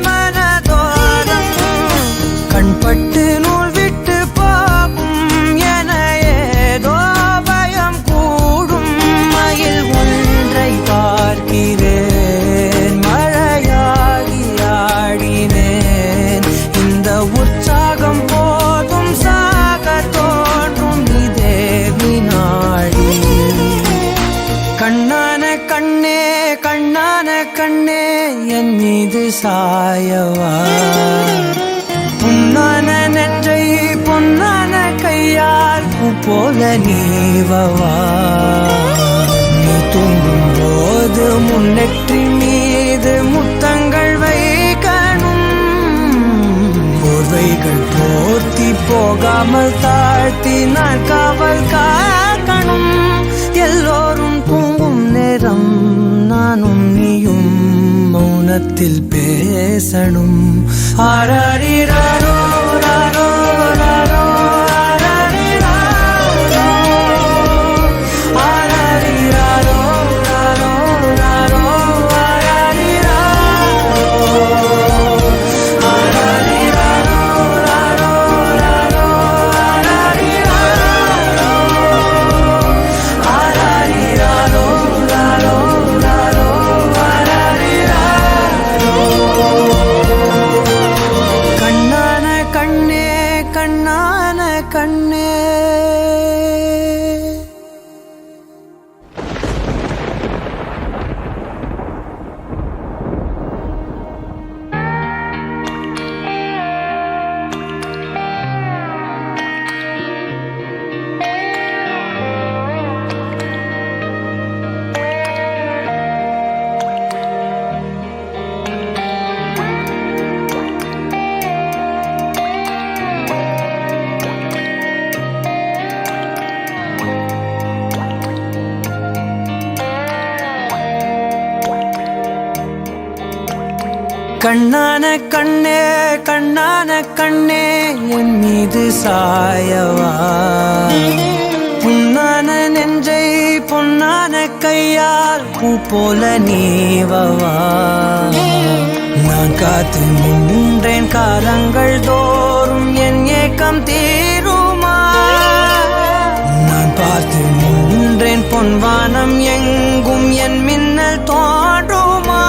A: மனதோரம் கண்பட்டு நூல் விட்டு போகும் என ஏதோ பயம் கூடும். மயில் பார்க்கிறேன் மழையாகி ஆடினேன், இந்த உற்சாகம் போதும் சாக தோன்றும் இதே வினாடி. கண்ணான கண்ணே கண்ணான கண்ணே என் மீது சாயவா, புண்ணான நெஞ்சை பொன்னான கையால் பூ போல நீவவா. நீ தூங்கும் போது முன்னெற்றி மீது முத்தங்கள் வைக்கணும், போர்வைகள் போர்த்தி போகாமல் தாழ்த்தி நான் காவல் காக்கணும். எல்லோரும் தூங்கும் நேரம் நானும் நீயும் மௌனத்தில் பேசணும். ஆராரிராரோ ராரோ ராரோ கண்ணே கண்ணான கண்ணே கண்ணான கண்ணே என் மீது சாயவா புண்ணான நெஞ்சை பொன்னான கையால் பூ போல நீவவா நான் காத்து நின்றேன் காலங்கள் தோறும் என் ஏக்கம் தீருமா நான் பார்த்து நின்றேன் பொன்வானம் எங்கும் என் மின்னல் தோன்றுமா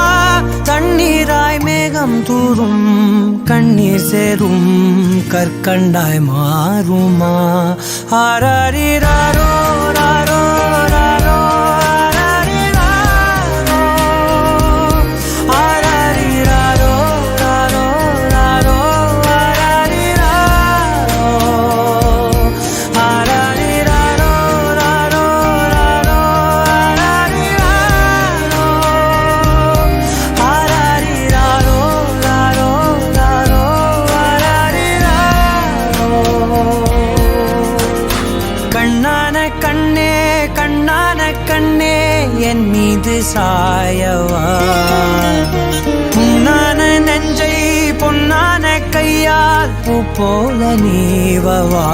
A: தண்ணீராய் மேகம் தூரும் கண்ணீர் சேரும் கற்கண்டாய் மாறுமா ஆராரிராரோ ராரோ ராரோ ஆராரிராரோ ராரோ ராரோ ஆராரிராரோ ராரோ ராரோ கண்ணான கண்ணே கண்ணான கண்ணே என் மீது சாயவா புண்ணான நெஞ்சை பொன்னான கையால் பூ போல நீவவா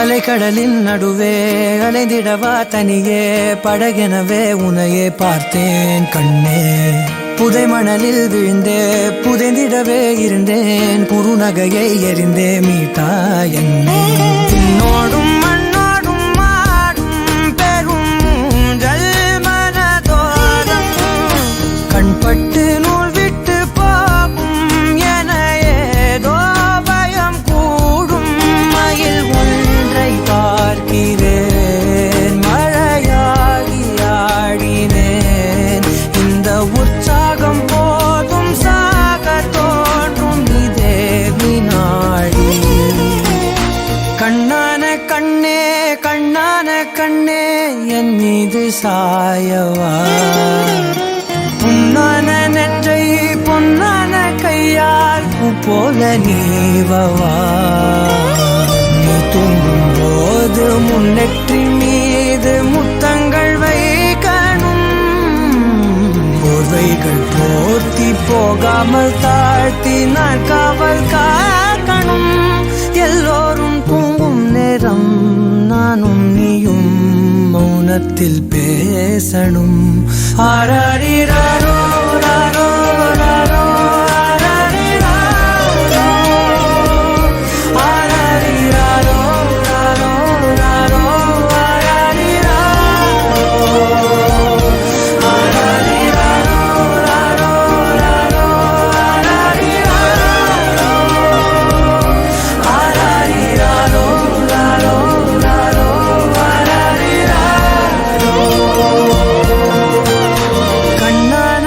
A: அலைக்கடலின் நடுவே அலைந்திடவா தனியே படகெனவே உனையே பார்த்தேன் கண்ணே புதை மணலில் விழுந்தே புதைந்திடவே இருந்தேன் குறுநகையை எறிந்தே மீட்டா என்னை உன்னோடும் மண்ணோடும் மாடும் பெரும் ஊஞ்சல் மனதோரம் கண்பட்டு நூல் விட்டு போகும் என ஏதோ பயம் கூடும் மயில் பார்க்கிறேன் மழையாகி ஆடினேன் இந்த உற்சாகம் போதும் சாக தோன்றும் இதே வினாடி கண்ணான கண்ணே கண்ணான கண்ணே என் மீது சாயவா புண்ணான நெஞ்சை பொன்னான கையால் பூ போல நீவவா நீ தூங்கும் போது முன்னெற்றி மீது முத்தங்கள் வைக்கணும் போர்வைகள் போர்த்தி போகாமல் தாழ்த்தி நான் காவல் காக்கணும் எல்லோரும் தூங்கும் நேரம் நானும் நீயும் மௌனத்தில் பேசணும் ஆராரிராரோ ராரோ ராரோ கண்ணான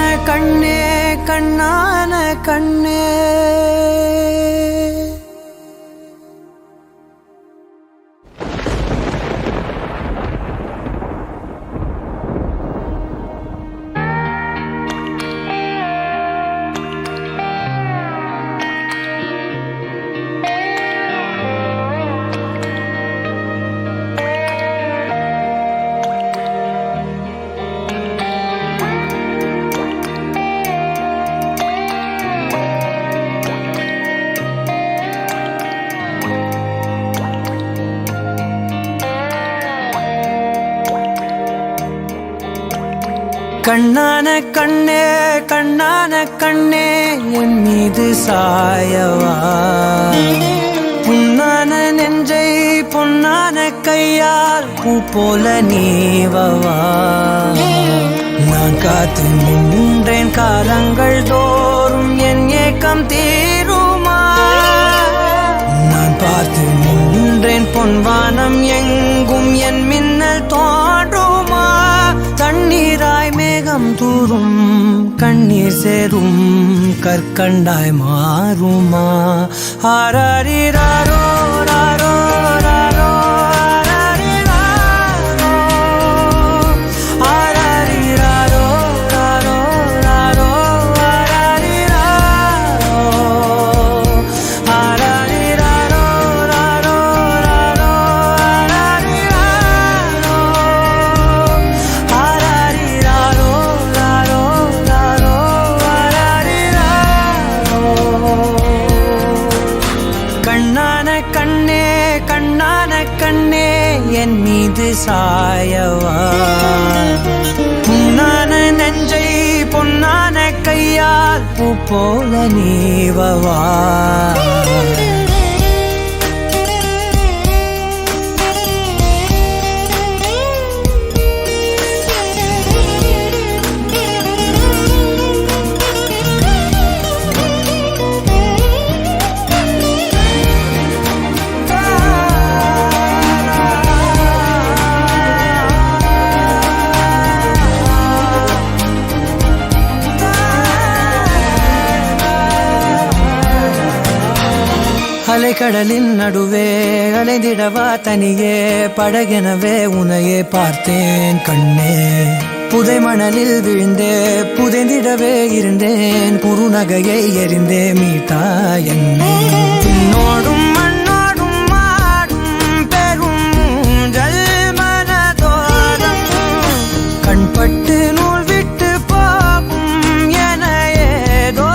A: கண்ணான கண்ணே கண்ணான கண்ணே என் மீது சாயவா, புண்ணான நெஞ்சை பொன்னான கையால் பூ போல நீவவா. நான் காத்து நின்றேன் காலங்கள் தோறும் என் ஏக்கம் தீருமா. நான் பார்த்து நின்றேன் பொன்வானம் எங்கும் என் மின்னல் தோன்றுமா. தண்ணீராய் மேகம் தூரும் கண்ணீர் சேரும் கற்கண்டாய் மாறுமா. ஆராரிராரோ ராரோ ராரோ ஆராரிராரோ ராரோ ராரோ ஆராரிராரோ ராரோ ராரோ ஆராரிராரோ ராரோ ராரோ கண்ணான கண்ணே கண்ணான கண்ணே என் மீது சாயவா, புண்ணான நெஞ்சை பொன்னான கையால் பூ போல நீவவா. அலைக்கடலின் நடுவே அலைந்திடவா தனியே படகெனவே உனையே பார்த்தேன் கண்ணே. புதை மணலில் விழுந்தே புதைந்திடவே இருந்தேன் குறுநகையை எறிந்தே மீட்டா என்னை. உன்னோடும் மண்ணோடும் மாடும் பெரும் ஊஞ்சல் மனதோரம் கண்பட்டு நூல் விட்டு போகும் என ஏதோ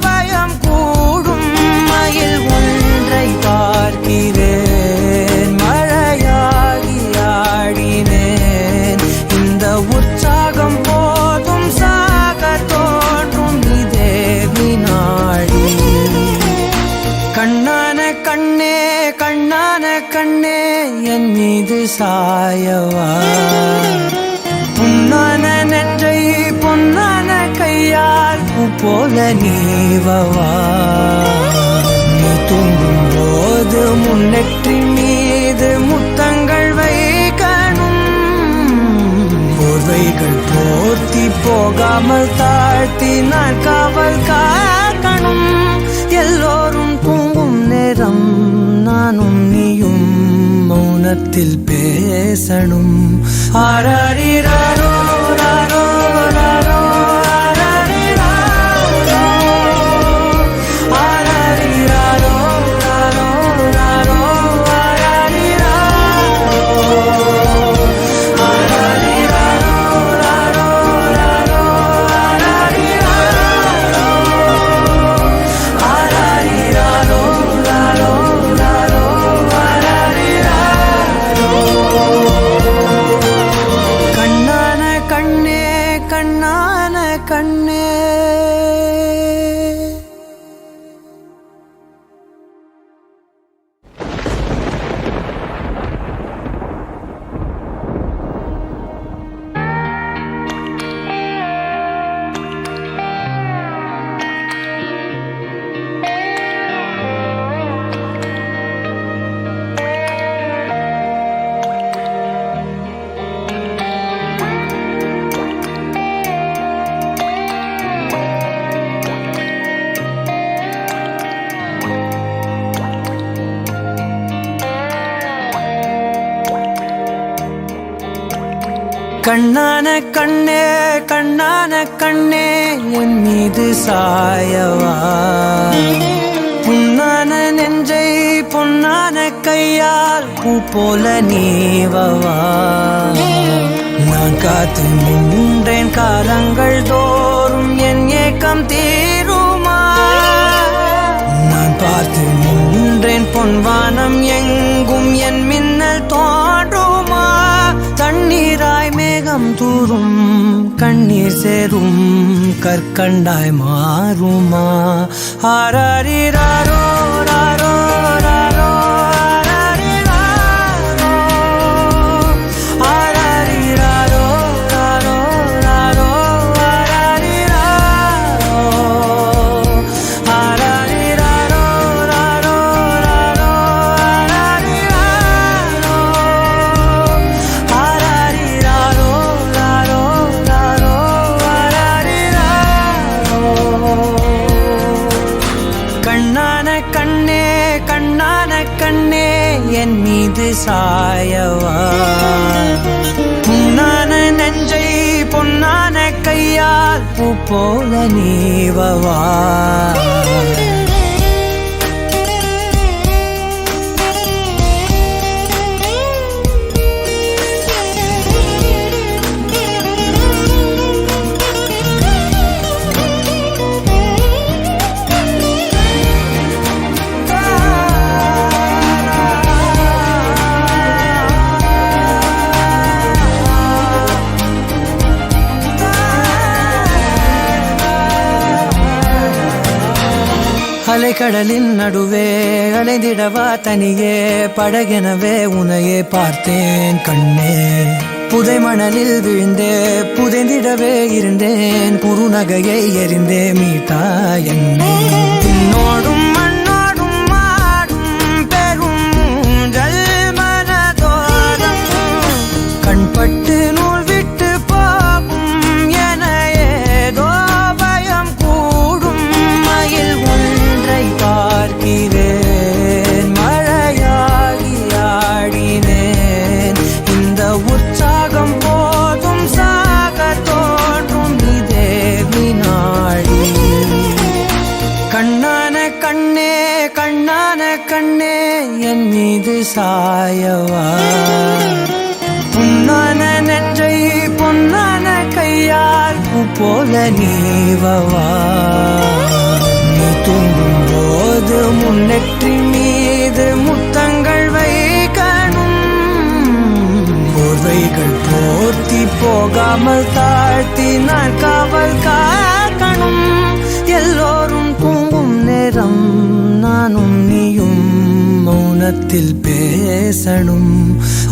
A: பயம் கூடும். மயில் பார்க்கிறேன் மழையாகி ஆடினேன். இந்த உற்சாகம் போதும் சாக தோன்றும் இதே வினாடி. கண்ணான கண்ணே கண்ணான கண்ணே என் மீது சாயவா, புண்ணான நெஞ்சை பொன்னான கையால் பூ போல நீவவா. நீ தூங்கும் போது முன்னெற்றி மீது முத்தங்கள் வைக்கணும். போர்வைகள் போர்த்தி போகாமல் தாழ்த்தி நான் காவல் காக்கணும். எல்லோரும் தூங்கும் நேரம் நானும் நீயும் மௌனத்தில் பேசணும். ஆராரிராரோ ராரோ ராரோ கண்ணே. கண்ணான கண்ணே கண்ணான கண்ணே என் மீது சாயவா, புண்ணான நெஞ்சை பொன்னான கையால் பூ போல நீவவா. நான் காத்து நின்றேன் காலங்கள் தோறும் என் ஏக்கம் தீருமா. நான் பார்த்து நின்றேன் பொன்வானம் எங்கும் என் மின்னல் தோன்றுமா. தண்ணீராய் மேகம் மேகம் தூரும் கண்ணீர் சேரும் கற்கண்டாய் மாறுமா ஆராரிராரோ ராரோ ராரோ என் மீது சாயவா புண்ணான நெஞ்சை பொன்னான கையால் பூ போல நீவவா அலைக்கடலின் நடுவே அலைந்திடவா தனியே படகெனவே உனையே பார்த்தேன் கண்ணே புதை மணலில் விழுந்தே புதைந்திடவே இருந்தேன் குறுநகையை எறிந்தே மீட்டா என்னை பின்னோடும் மண்ணோடும் மாடும் பெரும் ஊஞ்சல் மனதோரம் கண்பட்டு நூல் விட்டு போகும் என ஏதோ பயம் கூடும் மயில் பார்க்கிறேன் மழையாகி ஆடினேன் இந்த உற்சாகம் போதும் சாக தோன்றும் இதே வினாடி கண்ணான கண்ணே கண்ணான கண்ணே என் மீது சாயவா புண்ணான நெஞ்சை பொன்னான கையால் பூ போல நீவவா தூங்கும் போது முன்னெற்றி மீது முத்தங்கள் வைக்கணும் போர்வைகள் போர்த்தி போகாமல் தாழ்த்தி நான் காவல் காக்கணும் எல்லோரும் தூங்கும் நேரம் நானும் நீயும் மௌனத்தில் பேசணும்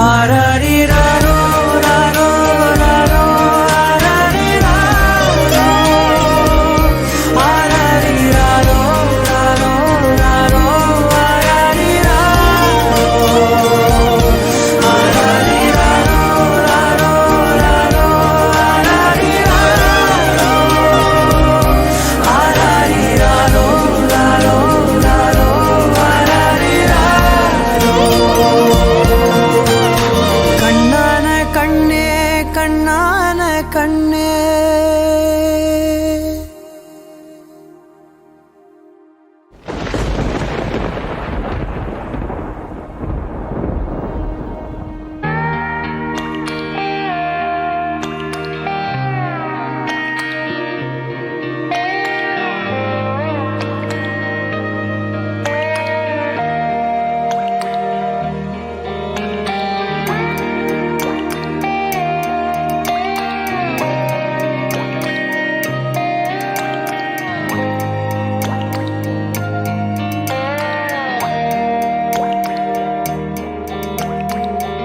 A: ஆராரிராரோ ராரோ ராரோ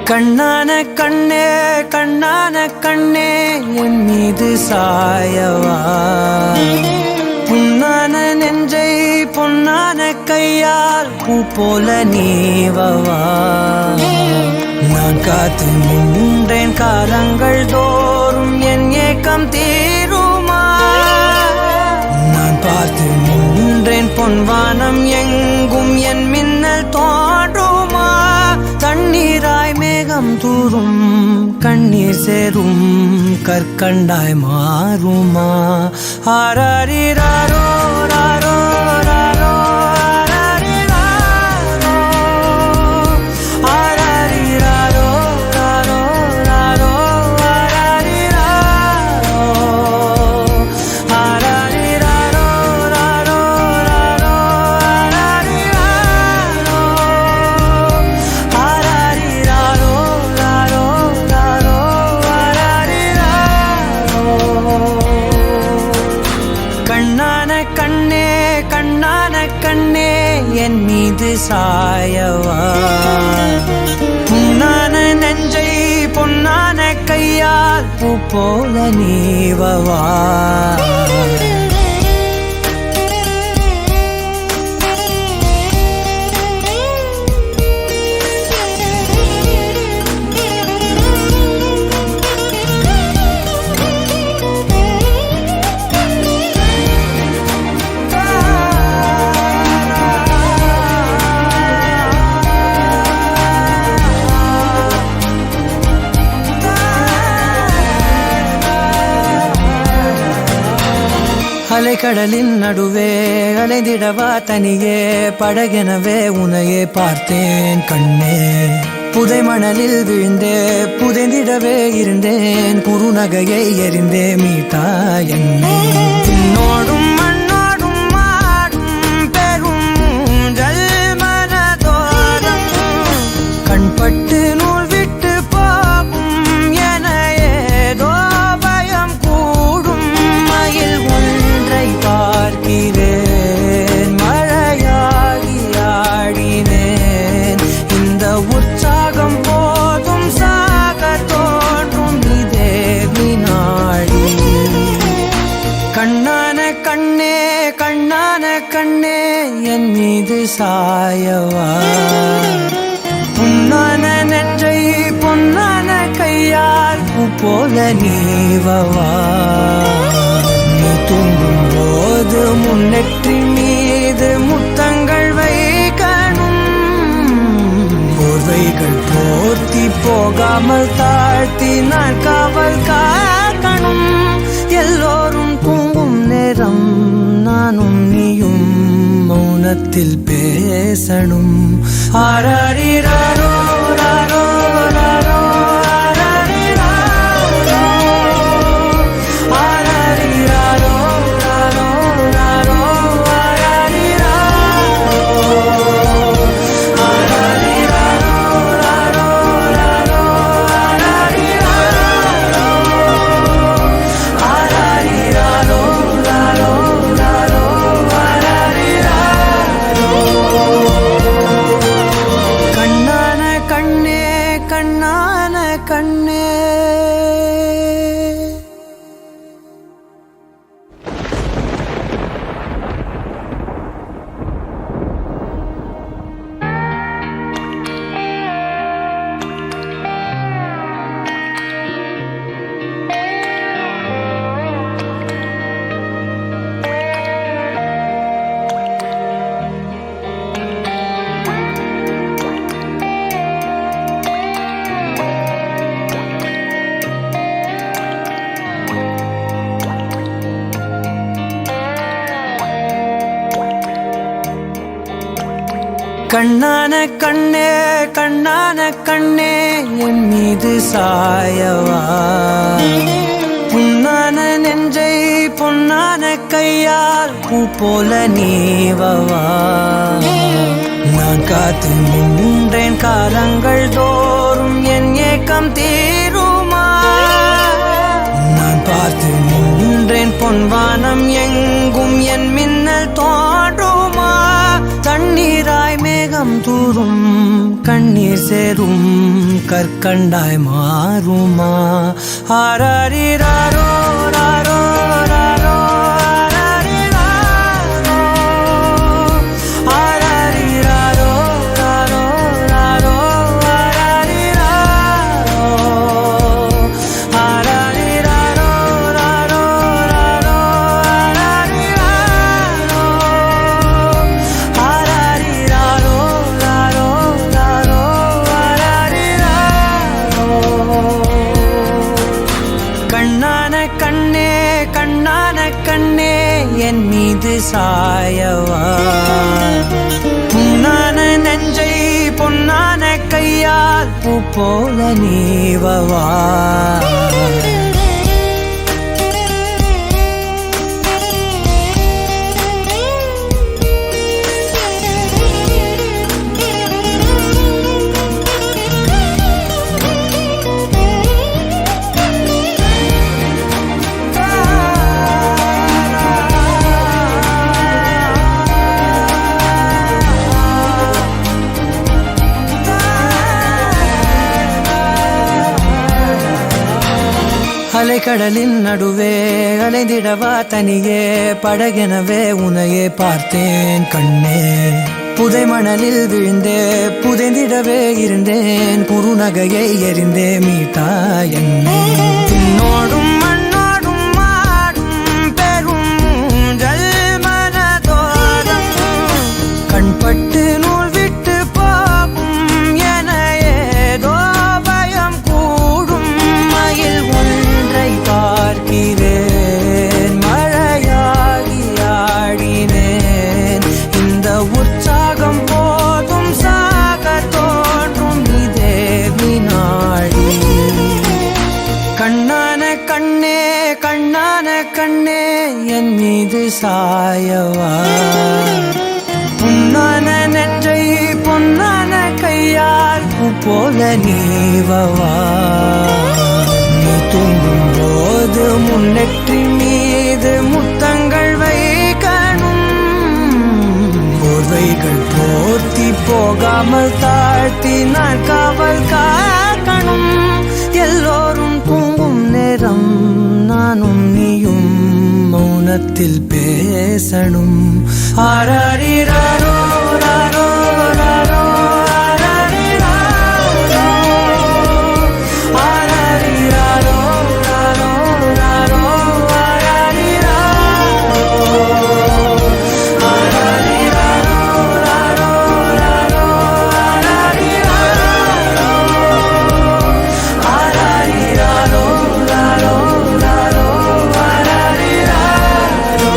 A: கண்ணான கண்ணே கண்ணான கண்ணே என் மீது சாயவா புண்ணான நெஞ்சை பொன்னான கையால் பூ போல நீவவா நான் காத்து நின்றேன் காலங்கள் தோறும் என் ஏக்கம் தீருமா நான் பார்த்து நின்றேன் பொன்வானம் எங்கும் என் மின்னல் தோன்றுமா தண்ணீராய் மேகம் தூரும் கண்ணீர் சேரும் கற்கண்டாய் மாறுமா ஆராரிராரோ ராரோ ராரோ என் மீது சாயவா புண்ணான நெஞ்சை பொன்னான கையால் பூ போல நீவவா அலைக்கடலின் நடுவே அலைந்திடவா தனியே படகெனவே உனையே பார்த்தேன் கண்ணே புதை மணலில் விழுந்தே புதைந்திடவே இருந்தேன் குறுநகையை எறிந்தே மீட்டா என்னை உன்னோடும் மண்ணோடும் மாடும் பெரும் ஊஞ்சல் மனதோரம் கண்பட்டு நூல் விட்டு போகும் என ஏதோ பயம் கூடும் மயில் பார்க்கிறேன் மழையாகி ஆடினேன் இந்த உற்சாகம் போதும் சாக தோன்றும் இதே வினாடி கண்ணான கண்ணே கண்ணான கண்ணே என் மீது சாயவா புண்ணான நெஞ்சை பொன்னான கையால் பூ போல நீவவா தூங்கும் போது முன்னெற்றி மீது முத்தங்கள் வைக்கணும் போர்வைகள் போர்த்தி போகாமல் தாழ்த்தி நான் காவல் காக்கணும் எல்லோரும் தூங்கும் நேரம் நானும் நீயும் மௌனத்தில் பேசணும் ஆராரிராரோ ராரோ ராரோ கண்ணான கண்ணே கண்ணான கண்ணே என் மீது சாயவா புண்ணான நெஞ்சை பொன்னான கையால் பூ போல நீவவா நான் காத்து நின்றேன் காலங்கள் தோறும் என் ஏக்கம் தீருமா நான் பார்த்து நின்றேன் பொன்வானம் எங்கும் என் மின்னல் தோன்றுமா தண்ணீராய் மேகம் தூரும் கண்ணீர் சேரும் கற்கண்டாய் மாறுமா ஆராரிராரோ ராரோ ராரோ என் மீது சாயவா புண்ணான நெஞ்சை பொன்னான கையால் பூ போல நீவவா அலைக்கடலின் நடுவே அலைந்திடவா தனியே படகெனவே உனையே பார்த்தேன் கண்ணே. புதை மணலில் விழுந்தே புதைந்திடவே இருந்தேன் குறுநகையை எறிந்தே மீட்டா என்னை. உன்னோடும் மண்ணோடும் மாடும் பெரும் ஊஞ்சல் மனதோரம் கண்பட்டு நூல் விட்டு போகும் என ஏதோ பயம் கூடும். மயில் ஒன்றை பார்க்கிறேன் மழையாகி ஆடினேன். இந்த உற்சாகம் போதும் சாக தோன்றும் இதே வினாடி. கண்ணான கண்ணே கண்ணான கண்ணே என் மீது சாயவா. புண்ணான நெஞ்சை பொன்னான கையால் பூ போல நீவவா. நீ தூங்கும் போது முன்னெற்றி மீது முத்தங்கள் வைக்கணும். போர்வைகள் போர்த்தி போகாமல் தாழ்த்தி நான் காவல் காக்கணும். எல்லோரும் தூங்கும் நேரம் நானும் நீயும் மௌனத்தில் பேசணும். ஆராரிராரோ ராரோ ராரோ ஆராரிராரோ ஆராரிராரோ ராரோ ராரோ ஆராரிராரோ ஆராரிராரோ ராரோ ராரோ ஆராரிராரோ ஆராரிராரோ ராரோ ராரோ ஆராரிராரோ.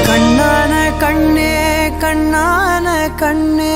A: கண்ணான கண்ணே கண்ணான கண்ணே.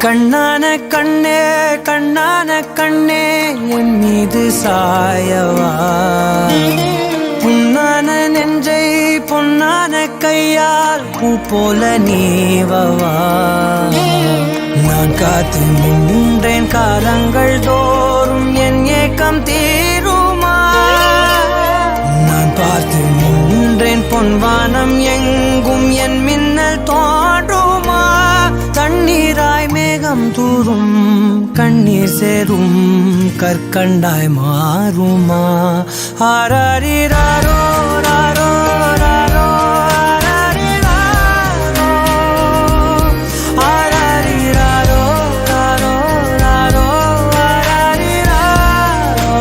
A: கண்ணான கண்ணே கண்ணான கண்ணே என் மீது சாயவா. புண்ணான நெஞ்சை பொன்னான கையால் பூ போல நீவவா. நான் காத்து நின்றேன் காலங்கள் தோறும் என் ஏக்கம் தீருமா. நான் பார்த்து நின்றேன் பொன்வானம் எங்கும் என் மின்னல் தோன்றுமா. தண்ணீராய் மேகம் தூரும் கண்ணீர் சேரும் கற்கண்டாய் மாறுமா. ஆராரிராரோ ராரோ ராரோ ஆராரிராரோ ஆராரிராரோ ராரோ ராரோ ஆராரிராரோ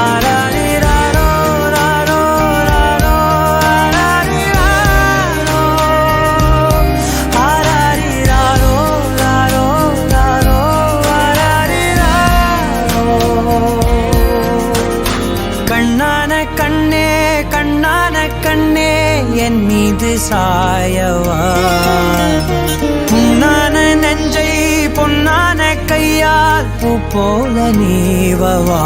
A: ஆராரிராரோ ராரோ ராரோ ஆராரிராரோ ஆராரிராரோ ராரோ ராரோ ஆராரிராரோ. கண்ணான கண்ணே கண்ணான கண்ணே என் மீது சாயவா. புண்ணான நெஞ்சை பொன்னான கையால் பூ போல நீவவா.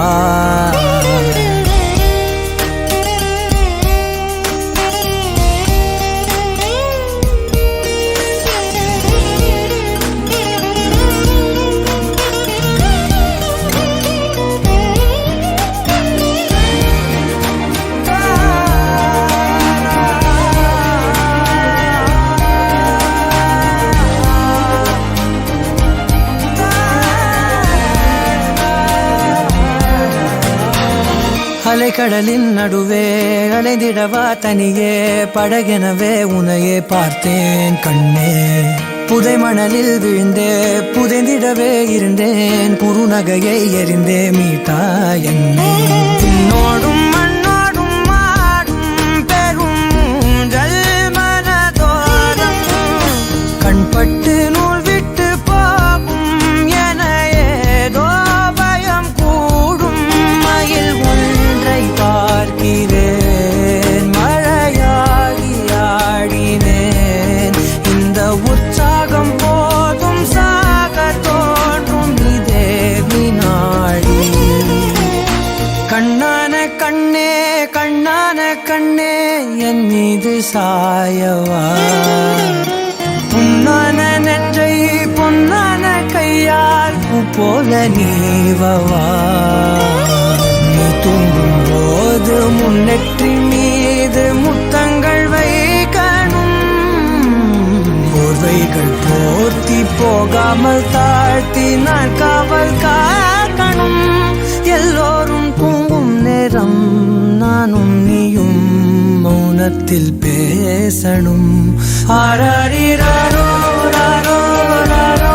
A: அலைக்கடலின் நடுவே அலைந்திடவா தனியே படகெனவே உனையே பார்த்தேன் கண்ணே. புதை மணலில் விழுந்தே புதைந்திடவே இருந்தேன் குறுநகையை எறிந்தே மீட்டா என்னை. உன்னோடும் மண்ணோடும் மாடும் பெரும் ஊஞ்சல் மனதோரம் கண்பட்டு நூல் விட்டு போகும் என ஏதோ பயம் கூடும். மயில் ஒன்றை பார்க்கிறேன் மழையாகி சாயவா புண்ணான நெஞ்சை பொன்னான கையால் பூ போல நீவவா நீ தூங்கும் போது முன்னெற்றி மீது முத்தங்கள் வைக்கணும் போர்வைகள் போர்த்தி போகாமல் தாழ்த்தி நான் காவல் காக்கணும் எல்லோரும் தூங்கும் நேரம் நானும் நீயும் மௌனத்தில் பேசணும் ஆராரிராரோ ராரோ ராரோ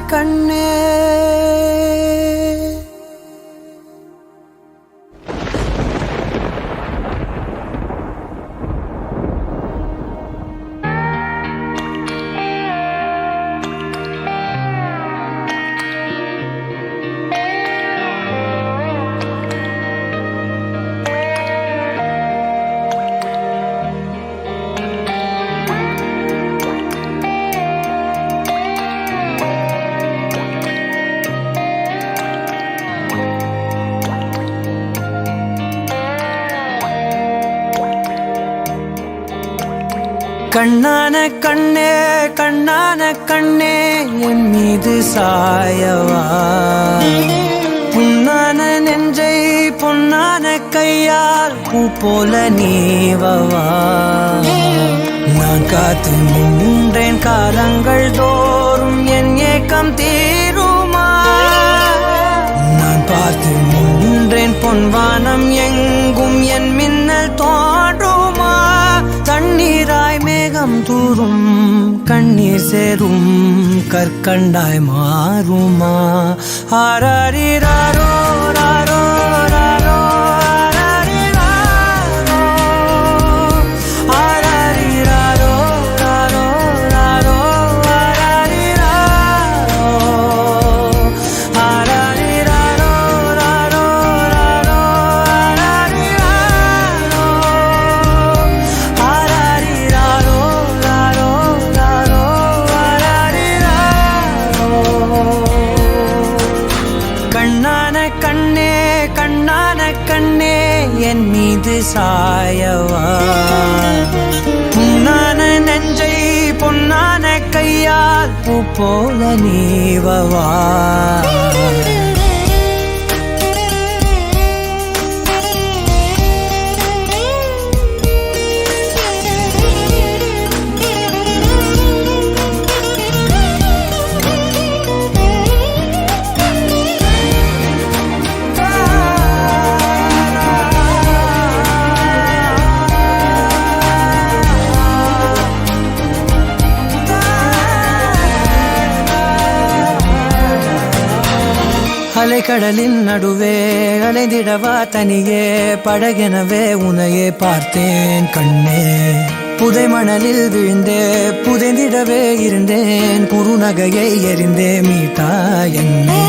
A: கண்ணே கண்ணான கண்ணே கண்ணான கண்ணே என் மீது சாயவா புண்ணான நெஞ்சை பொன்னான கையால் பூ போல நீவவா நான் காத்து நின்றேன் காலங்கள் தோறும் என் ஏக்கம் தீருமா நான் பார்த்து நின்றேன் பொன்வானம் எங்கும் என் மின்னல் தோன்றுமா தண்ணீராய் மேகம் தூரும் கண்ணீர் சேரும் கற்கண்டாய் மாறுமா ஆராரிராரோ ராரோ ராரோ கண்ணான கண்ணே என் மீது சாயவா புண்ணான நெஞ்சை பொன்னான கையால் பூ போல நீவவா அலைக்கடலின் நடுவே அலைந்திடவா தனியே படகெனவே உனையே பார்த்தேன் கண்ணே புதை மணலில் விழுந்தே புதைந்திடவே இருந்தேன் குறுநகையை எறிந்தே மீட்டா என்னை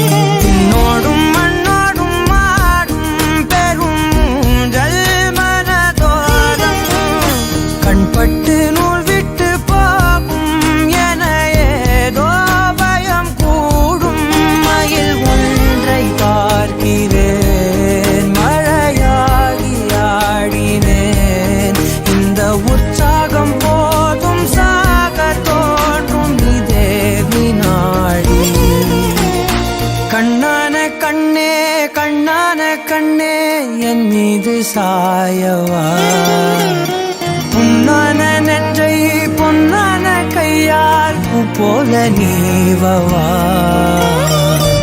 A: பின்னோடும் மண்ணோடும் மாடும் பெரும் ஊஞ்சல் மனதோரம் கண்பட்டு நூல் விட்டு போகும் என ஏதோ பயம் கூடும் மயில் பார்க்கிறேன் மழையாகி ஆடினேன் இந்த உற்சாகம் போதும் சாக தோன்றும் இதே வினாடி கண்ணான கண்ணே கண்ணான கண்ணே என் மீது சாயவா புண்ணான நெஞ்சை பொன்னான கையால் பூ போல நீவவா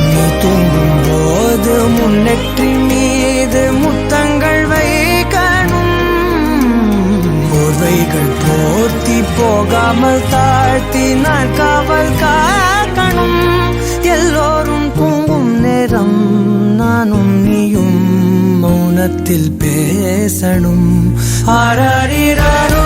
A: நீ தூங்கும் போது முன்னெற்றி மீது முத்தங்கள் வைக்கணும் போர்வைகள் போர்த்தி போகாமல் தாழ்த்தி நான் காவல் காக்கணும் எல்லோரும் தூங்கும் நேரம் நானும் நீயும் மௌனத்தில் பேசணும் ஆராரிராரோ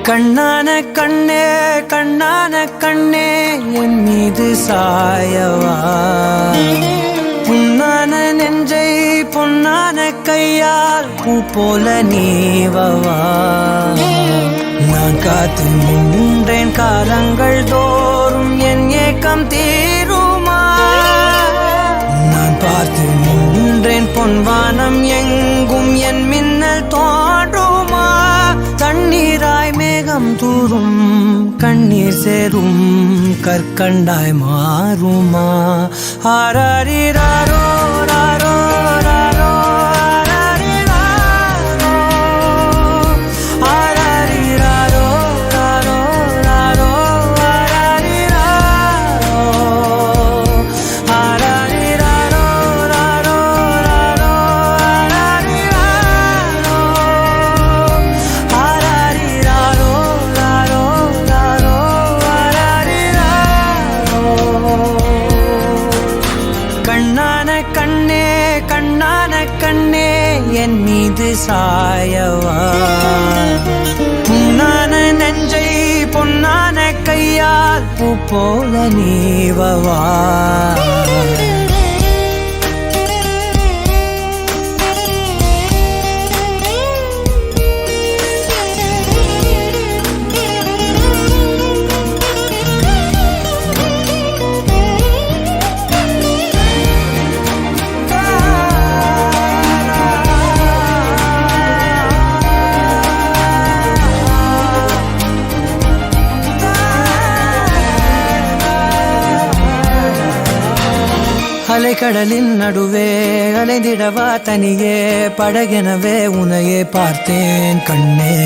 A: கண்ணான கண்ணே கண்ணான கண்ணே என் மீது சாயவா, புண்ணான நெஞ்சை பொன்னான கையால் பூ போல நீவவா. நான் காத்து நின்றேன் காலங்கள் தோறும் என் ஏக்கம் தீருமா. நான் பார்த்து நின்றேன் பொன்வானம் எங்கும் என் மின்னல் தோன்றுமா. தண்ணீராய் மேகம் தூரும் கண்ணீர் சேரும் கற்கண்டாய் மாறுமா. ஆராரிராரோ ராரோ ராரோ ஆராரிராரோ ராரோ ராரோ ஆராரிராரோ ராரோ ராரோ ஆராரிராரோ ராரோ ராரோ கண்ணான கண்ணே கண்ணான கண்ணே என் மீது சாயவா, புண்ணான நெஞ்சை பொன்னான கையால் பூ போல நீவவா. அலைக்கடலின் நடுவே அலைந்திடவா தனியே படகெனவே உனையே பார்த்தேன் கண்ணே.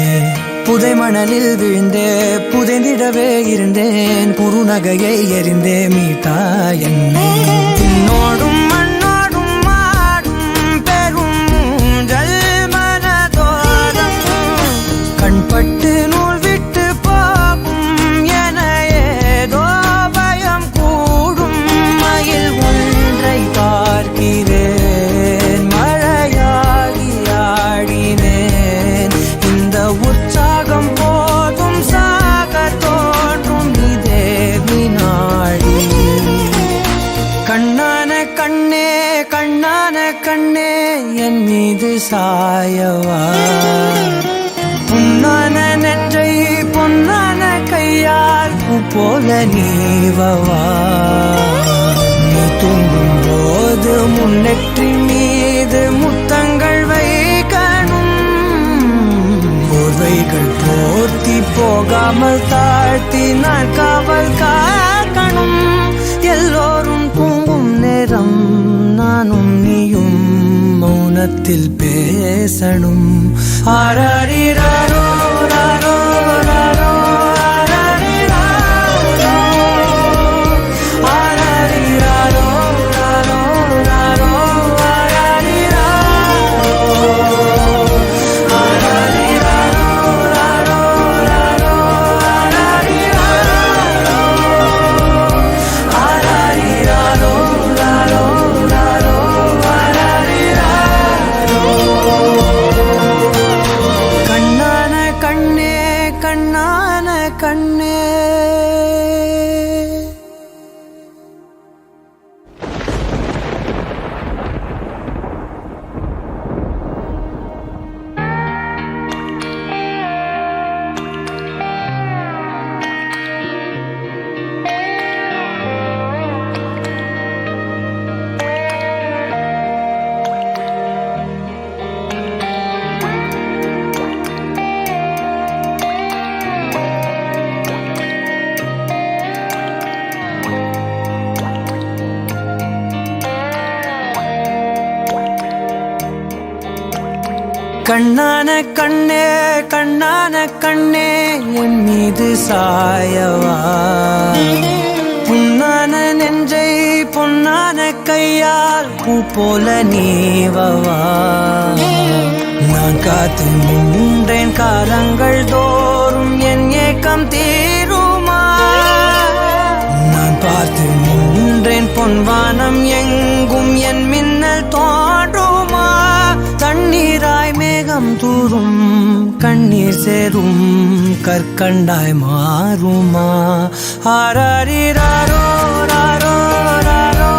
A: புதை மணலில் விழுந்தே புதைந்திடவே இருந்தேன், குறுநகையை எறிந்தே மீட்டா என்னை. உன்னோடும் மண்ணோடும் மாடும் பெரும் ஊஞ்சல் மனதோரம் கண்பட்டு நூல் விட்டு போகும் என ஏதோ பயம் கூடும். மயில் பார்க்கிறேன் மழையாகி ஆடினேன், இந்த உற்சாகம் போதும் சாக தோன்றும் இதே வினாடி. கண்ணான கண்ணே கண்ணான கண்ணே என் மீது சாயவா, புண்ணான நெஞ்சை பொன்னான கையால் பூ போல நீவவா. நீ தூங்கும் போது முன்னெற்றி மீது முத்தங்கள் வைக்கணும், போர்வைகள் போர்த்தி போகாமல் தாழ்த்தி நான் காவல் காக்கணும். எல்லோரும் தூங்கும் நேரம் நானும் நீயும் மௌனத்தில் பேசணும். ஆராரிராரோ ராரோ ராரோ கண்ணான கண்ணே. கண்ணான கண்ணே கண்ணான கண்ணே என் மீது சாயவா, புண்ணான நெஞ்சை பொன்னான கையால் பூ போல நீவவா. நான் காத்து நின்றேன் காலங்கள் தோறும் என் ஏக்கம் தீருமா. நான் பார்த்து நின்றேன் பொன்வானம் எங்கும் என் மின்னல் தோன்றுமா. தண்ணீர் தண்ணீராய் மேகம் தூரும் கண்ணீர் சேரும் கற்கண்டாய் மாறுமா ஆராரிராரோ ராரோ ராரோ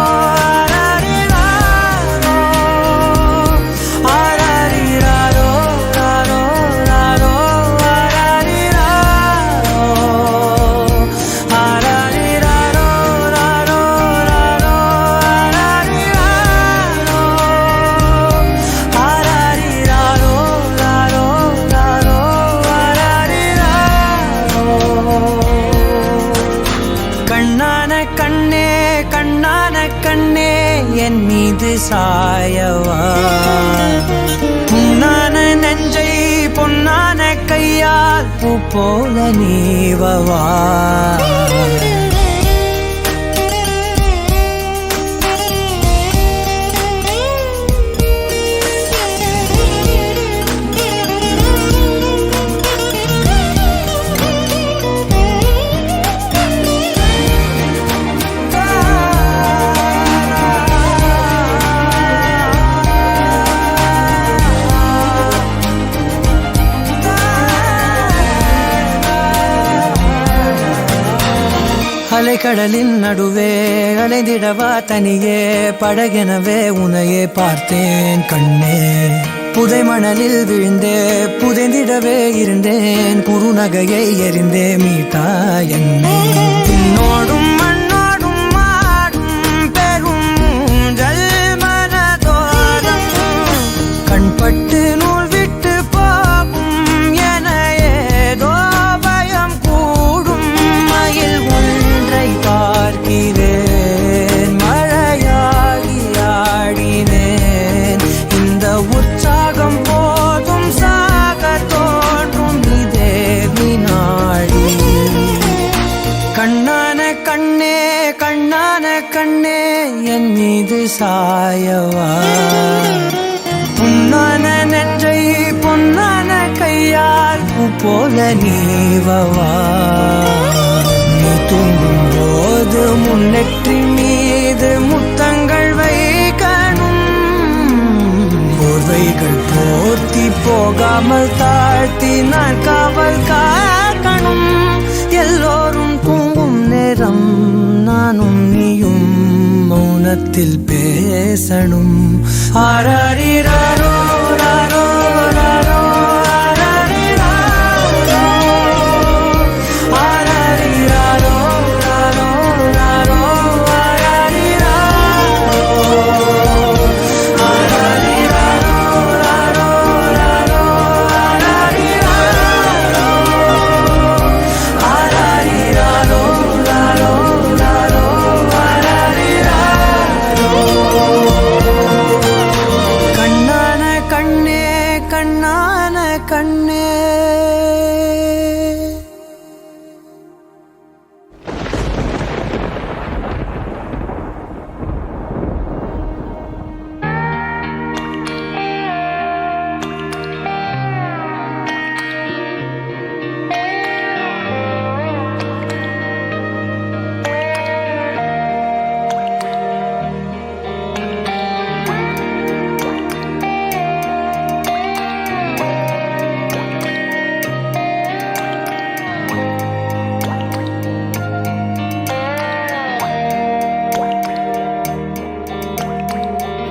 A: ஆராரிராரோ ராரோ ராரோ ஆராரிராரோ ராரோ ராரோ ஆராரிராரோ ராரோ ராரோ கண்ணான கண்ணே கண்ணான கண்ணே என் மீது சாயவா புண்ணான நெஞ்சை பொன்னான கையால் பூ போல நீவவா அலைக்கடலின் நடுவே அலைந்திடவா தனியே படகெனவே உனையே பார்த்தேன் கண்ணே புதை மணலில் விழுந்தே புதைந்திடவே இருந்தேன் குறுநகையை எறிந்தே மீட்டா என்னை பின்னோடும் மண்ணோடும் மாடும் பெரும் ஊஞ்சல் மனதோரம் கண்பட்டு நூல் விட்டு போகும் என ஏதோ பயம் கூடும் மயில் பார்க்கிறேன் மழையாகி ஆடினேன் இந்த உற்சாகம் போதும் சாக தோன்றும் இதே வினாடி கண்ணான கண்ணே கண்ணான கண்ணே என் மீது சாயவா புண்ணான நெஞ்சை பொன்னான கையால் பூ போல நீவவா தூங்கும் போது முன்னெற்றி மீது முத்தங்கள் வைக்கணும் போர்வைகள் போர்த்தி போகாமல் தாழ்த்தி நான் காவல் காக்கணும் எல்லோரும் தூங்கும் நேரம் நானும் நீயும் மௌனத்தில் பேசணும் ஆராரிராரோ ராரோ ராரோ கண்ணான கண்ணே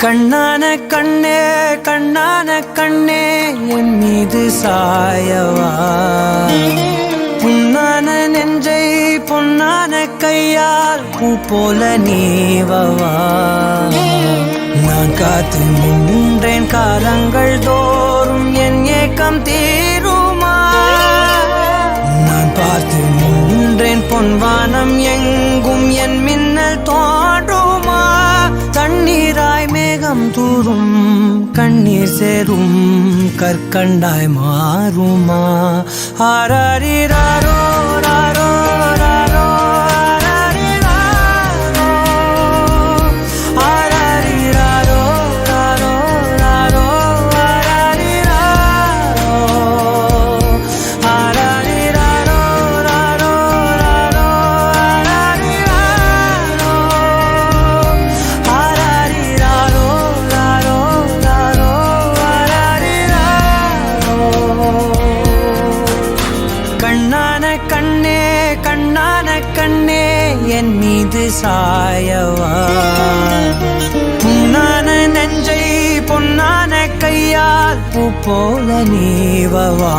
A: கண்ணான கண்ணே கண்ணான கண்ணே என் மீது சாயவா புண்ணான நெஞ்சை பொன்னான கையால் பூ போல நீவவா நான் காத்து நின்றேன் காலங்கள் தோறும் என் ஏக்கம் தீருமா நான் பார்த்து நின்றேன் பொன்வானம் எங்கும் என் மின்னல் தோன்றுமா தண்ணீராய் மேகம் தூரும் கண்ணீர் சேரும் கற்கண்டாய் மாறுமா ஆராரிராரோ ராரோ ராரோ சாயவா புண்ணான நெஞ்சை பொன்னான கையால் பூ போல நீவவா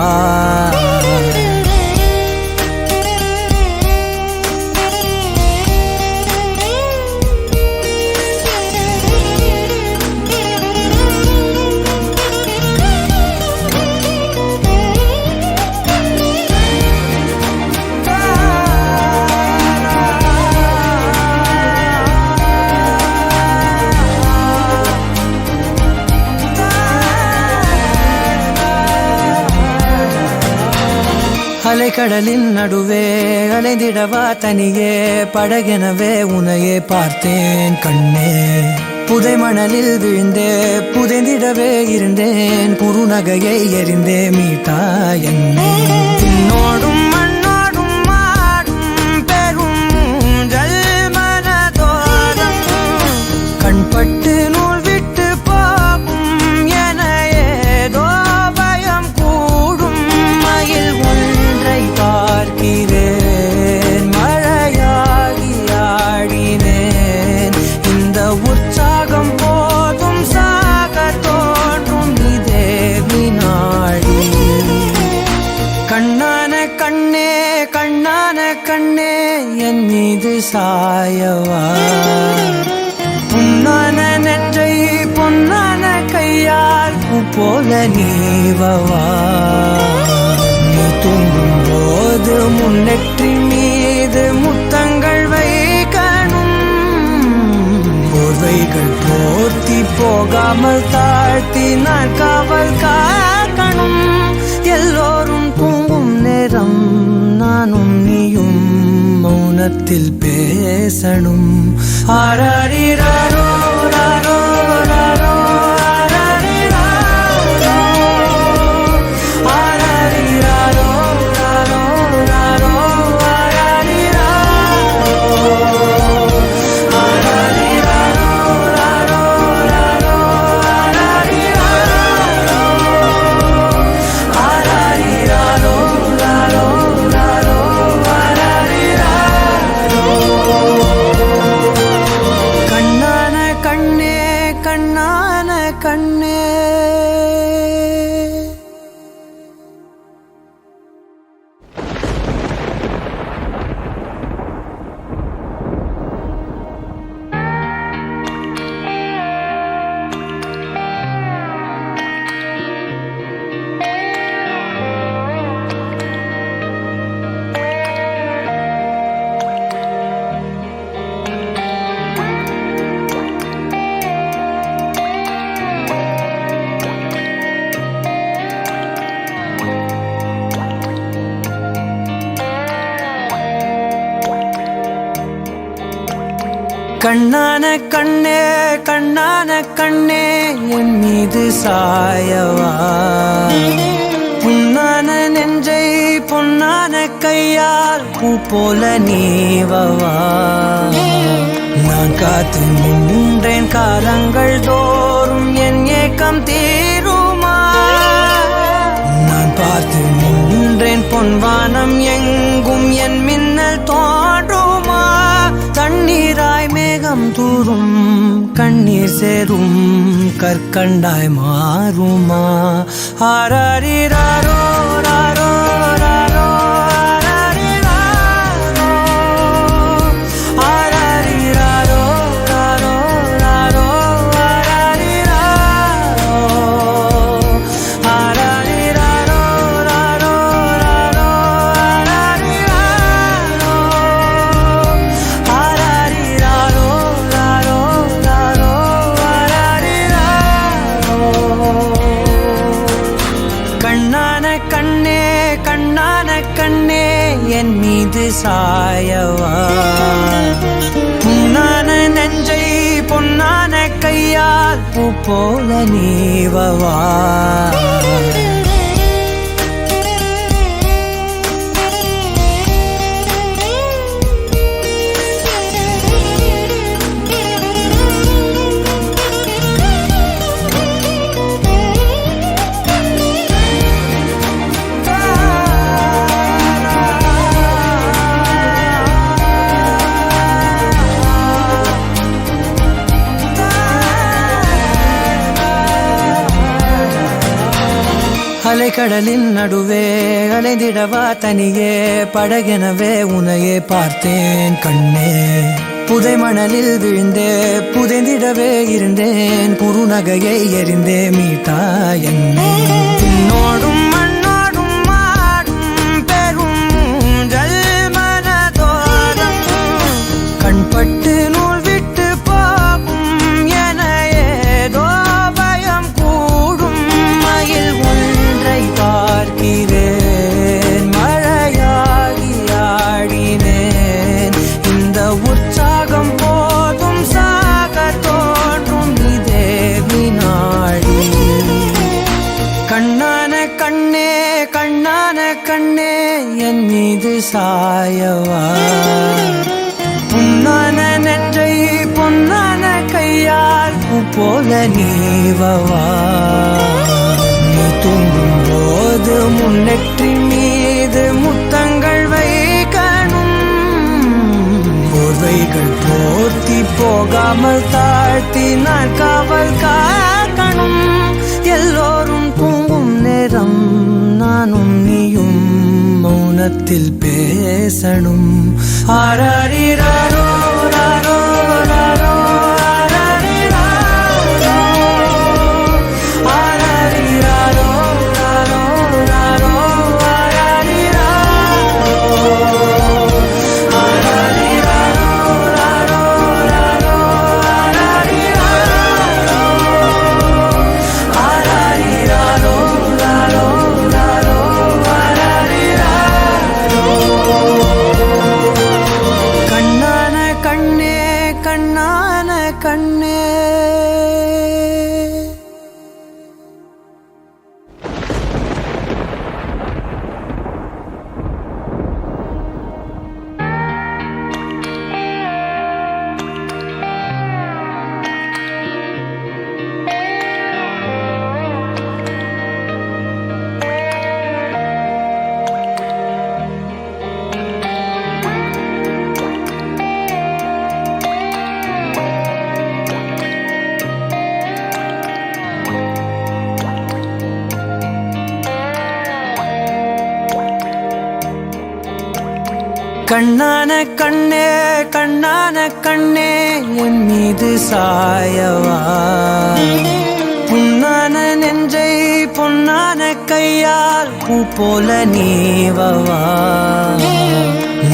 A: அலைக்கடலின் நடுவே அலைந்திடவா தனியே படகெனவே உனையே பார்த்தேன் கண்ணே புதை மணலில் விழுந்தே புதைந்திடவே இருந்தேன் குறுநகையை எறிந்தே மீட்டா என்னை உன்னோடும் மண்ணோடும் மாடும் பெரும் ஊஞ்சல் மனதோரம் கண்பட்டு நூல் விட்டு போகும் என ஏதோ பயம் கூடும் மயில் பார்க்கிறேன் மழையாகி ஆடினேன் இந்த உற்சாகம் போதும் சாக தோன்றும் இதே வினாடி கண்ணான கண்ணே கண்ணான கண்ணே என் மீது சாயவா புண்ணான நெஞ்சை பொன்னான கையால் பூ போல நீவவா தூங்கும் போது முன்னெற்றி மீது முத்தங்கள் வைக்கணும் போர்வைகள் போர்த்தி போகாமல் தாழ்த்தி நான் காவல் காக்கணும் எல்லோரும் தூங்கும் நேரம் நானும் நீயும் மௌனத்தில் பேசணும் ஆராரிராரோ ராரோ ராரோ கண்ணே கண்ணான கண்ணே கண்ணான கண்ணே என் மீது சாயவா புண்ணான நெஞ்சை பொன்னான கையால் பூ போல நீவவா நான் காத்து நின்றேன் காலங்கள் தோறும் என் ஏக்கம் தீருமா நான் பார்த்து நின்றேன் பொன்வானம் எங்கும் என் மின்னல் தோன்றுமா தண்ணீராய் மேகம் தூரும் கண்ணீர் சேரும் கற்கண்டாய் மாறுமா ஆராரிராரோ ராரோ ராரோ என் மீது சாயவா புண்ணான நெஞ்சை பொன்னான கையால் பூ போல நீவவா அலைக்கடலின் நடுவே அலைந்திடவா தனியே படகெனவே உனையே பார்த்தேன் கண்ணே. புதை மணலில் விழுந்தே புதைந்திடவே இருந்தேன் குறுநகையை எறிந்தே மீட்டா என்னை. உன்னோடும் மண்ணோடும் மாடும் பெரும் ஊஞ்சல் மனதோரம் கண்பட்டு நூல் விட்டு போகும் என ஏதோ பயம் கூடும். மயில் ஒன்றை பார்க்கிறேன் மழையாகி ஆடினேன். இந்த உற்சாகம் போதும் சாக தோன்றும் இதே வினாடி. கண்ணான கண்ணே கண்ணான கண்ணே என் மீது சாயவா. புண்ணான நெஞ்சை பொன்னான கையால் பூ போல நீவவா. நீ தூங்கும் போது முன்னெற்றி மீது முத்தங்கள் வைக்கணும். போர்வைகள் போர்த்தி போகாமல் தாழ்த்தி நான் காவல் காக்கணும். எல்லோரும் தூங்கும் நேரம் நானும் நீயும் மௌனத்தில் பேசணும். ஆராரிராரோ ராரோ ராரோ ஆராரிராரோ ஆராரிராரோ ராரோ ராரோ ஆராரிராரோ ஆராரிராரோ ராரோ ராரோ ஆராரிராரோ ஆராரிராரோ ராரோ ராரோ ஆராரிராரோ. கண்ணான கண்ணே கண்ணான கண்ணே. கண்ணான கண்ணே கண்ணான கண்ணே என் மீது சாயவா. புண்ணான நெஞ்சை பொன்னான கையால் பூ போல நீவவா.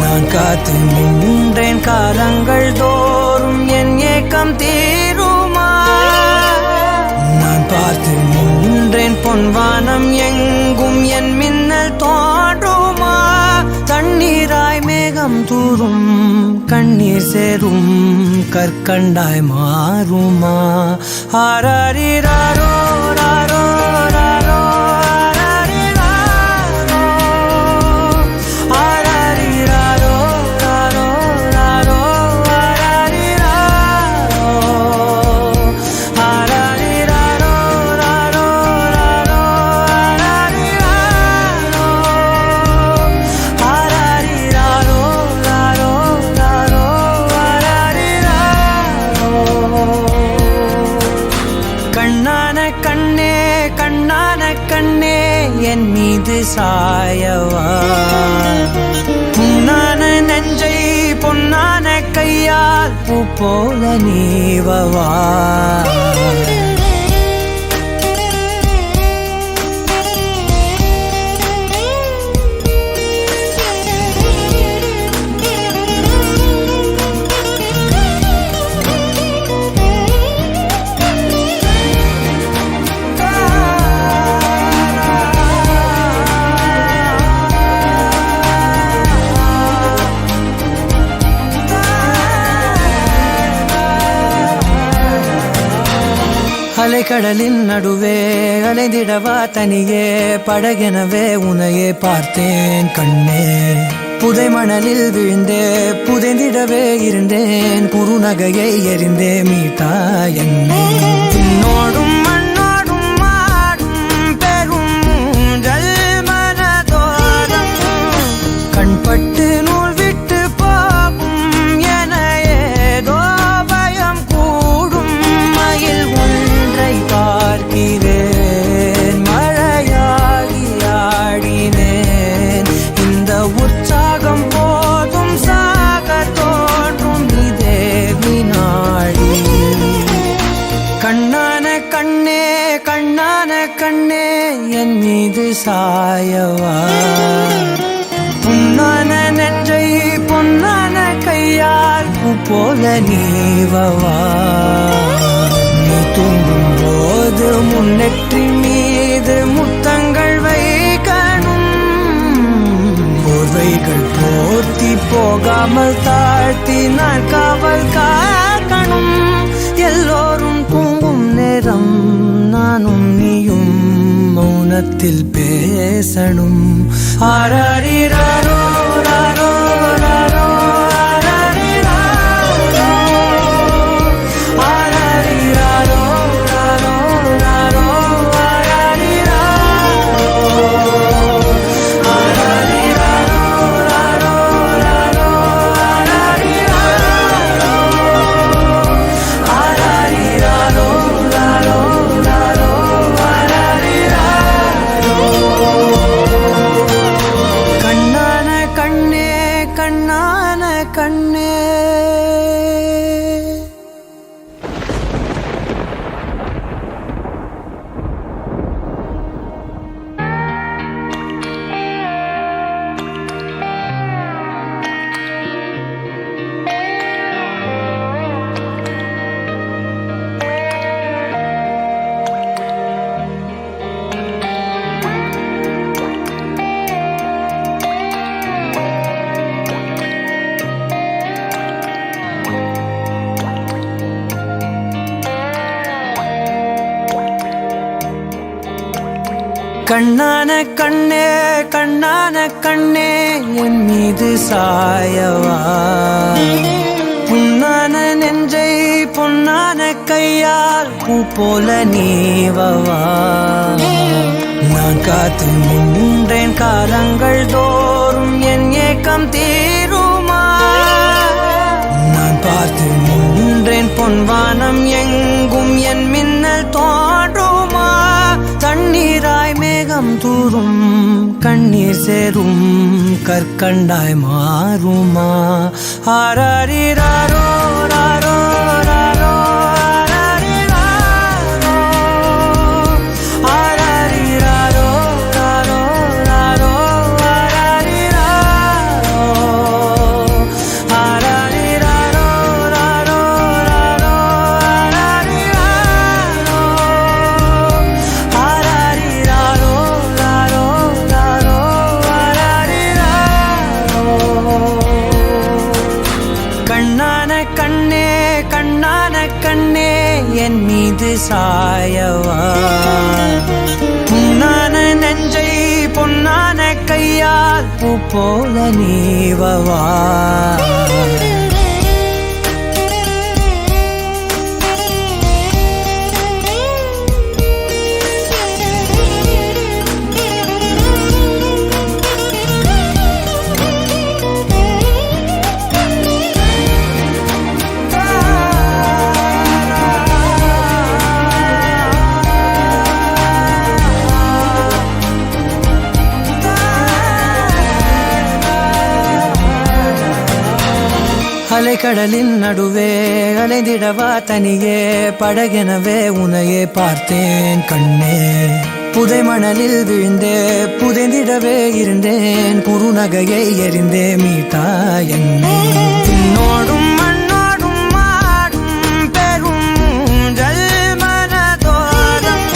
A: நான் காத்து நின்றேன் காலங்கள் தோறும் என் ஏக்கம் தீருமா. நான் பார்த்து நின்றேன் பொன்வானம் எங்கும் என் மின்னல் தோன்றுமா. தண்ணீராய் மேகம் தூரும் கண்ணீர் சேரும் கற்கண்டாய் மாறுமா. ஆராரிராரோ ராரோ ராரோ ஆராரிராரோ ஆராரிராரோ ராரோ ராரோ ஆராரிராரோ ஆராரிராரோ ராரோ ராரோ ஆராரிராரோ ஆராரிராரோ ராரோ ராரோ ஆராரிராரோ. கண்ணான கண்ணே கண்ணான கண்ணே என் மீது சாயவா. புண்ணான நெஞ்சை பொன்னான கையால் பூ போல நீவவா. அலைக்கடலின் நடுவே அலைந்திடவா தனியே படகெனவே உனையே பார்த்தேன் கண்ணே. புதை மணலில் விழுந்தே புதைந்திடவே இருந்தேன் குறுநகையை எறிந்தே மீட்டா என்னை. உன்னோடும் மண்ணோடும் மாடும் பெரும் ஊஞ்சல் மனதோரம் கண்பட்டு நூல் விட்டு போகும் என ஏதோ பயம் கூடும். மயில் ஒன்றை பார்க்கிறேன் மழையாகி கண்ணே என் மீது சாயவா புண்ணான நெஞ்சை பொன்னான கையால் பூ போல நீவவா நீ தூங்கும் போது முன்னெற்றி மீது முத்தங்கள் வைக்கணும் போர்வைகள் போர்த்தி போகாமல் தாழ்த்தி நான் காவல் காக்கணும் எல்லோரும் தூங்கும் நேரம் நானும் நீயும் மௌனத்தில் பேசணும் ஆராரிராரோ ராரோ ராரோ கண்ணான கண்ணே கண்ணான கண்ணே கண்ணான கண்ணே என் மீது சாயவா புண்ணான நெஞ்சை பொன்னான கையால் பூ போல நீவவா நான் காத்து நின்றேன் காலங்கள் தோறும் என் ஏக்கம் தீருமா நான் பார்த்து நின்றேன் பொன்வானம் எங்கும் என் மின்னல் தோன்றுமா தண்ணீராய் மேகம் தூரும் கண்ணீர் சேரும் கற்கண்டாய் மாறுமா ஆராரிராரோ ராரோ ராரோ கண்ணே கண்ணான கண்ணே என் மீது சாயவா புண்ணான நெஞ்சை பொன்னான கையால் பூ போல நீவவா அலைக்கடலின் நடுவே அலைந்திடவா தனியே படகெனவே உன்னையே பார்த்தேன் கண்ணே புதை மணலில் விழுந்தே புதைந்திடவே இருந்தேன் குறுநகையை எறிந்தே மீட்டா என்னை உன்னோடும் மண்ணோடும் மாடும் பெரும் ஊஞ்சல் மனதோரம்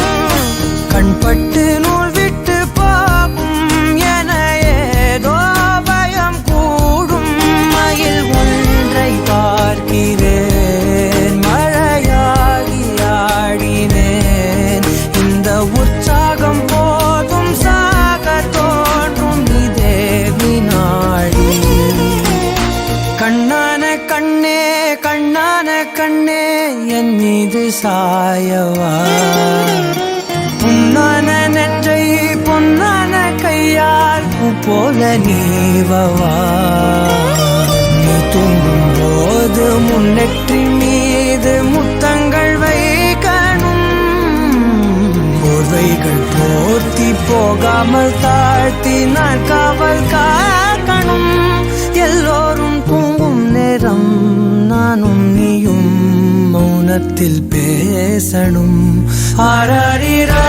A: கண்பட்டு நூல் விட்டு போகும் என ஏதோ பயம் கூடும் மயில் பார்க்கிறேன் மழையாகி ஆடினேன் இந்த உற்சாகம் போதும் சாக தோன்றும் இதே வினாடி கண்ணான கண்ணே கண்ணான கண்ணே என் மீது சாயவா புண்ணான நெஞ்சை பொன்னான கையால் பூ போல நீவவா நீ தூங்கும் போது முன்னெற்றி மீது முத்தங்கள் வைக்கணும் போர்வைகள் போர்த்தி போகாமல் தாழ்த்தி நான் காவல் காக்கணும் எல்லோரும் தூங்கும் நேரம் நானும் நீயும் மௌனத்தில் பேசணும் ஆராரிரா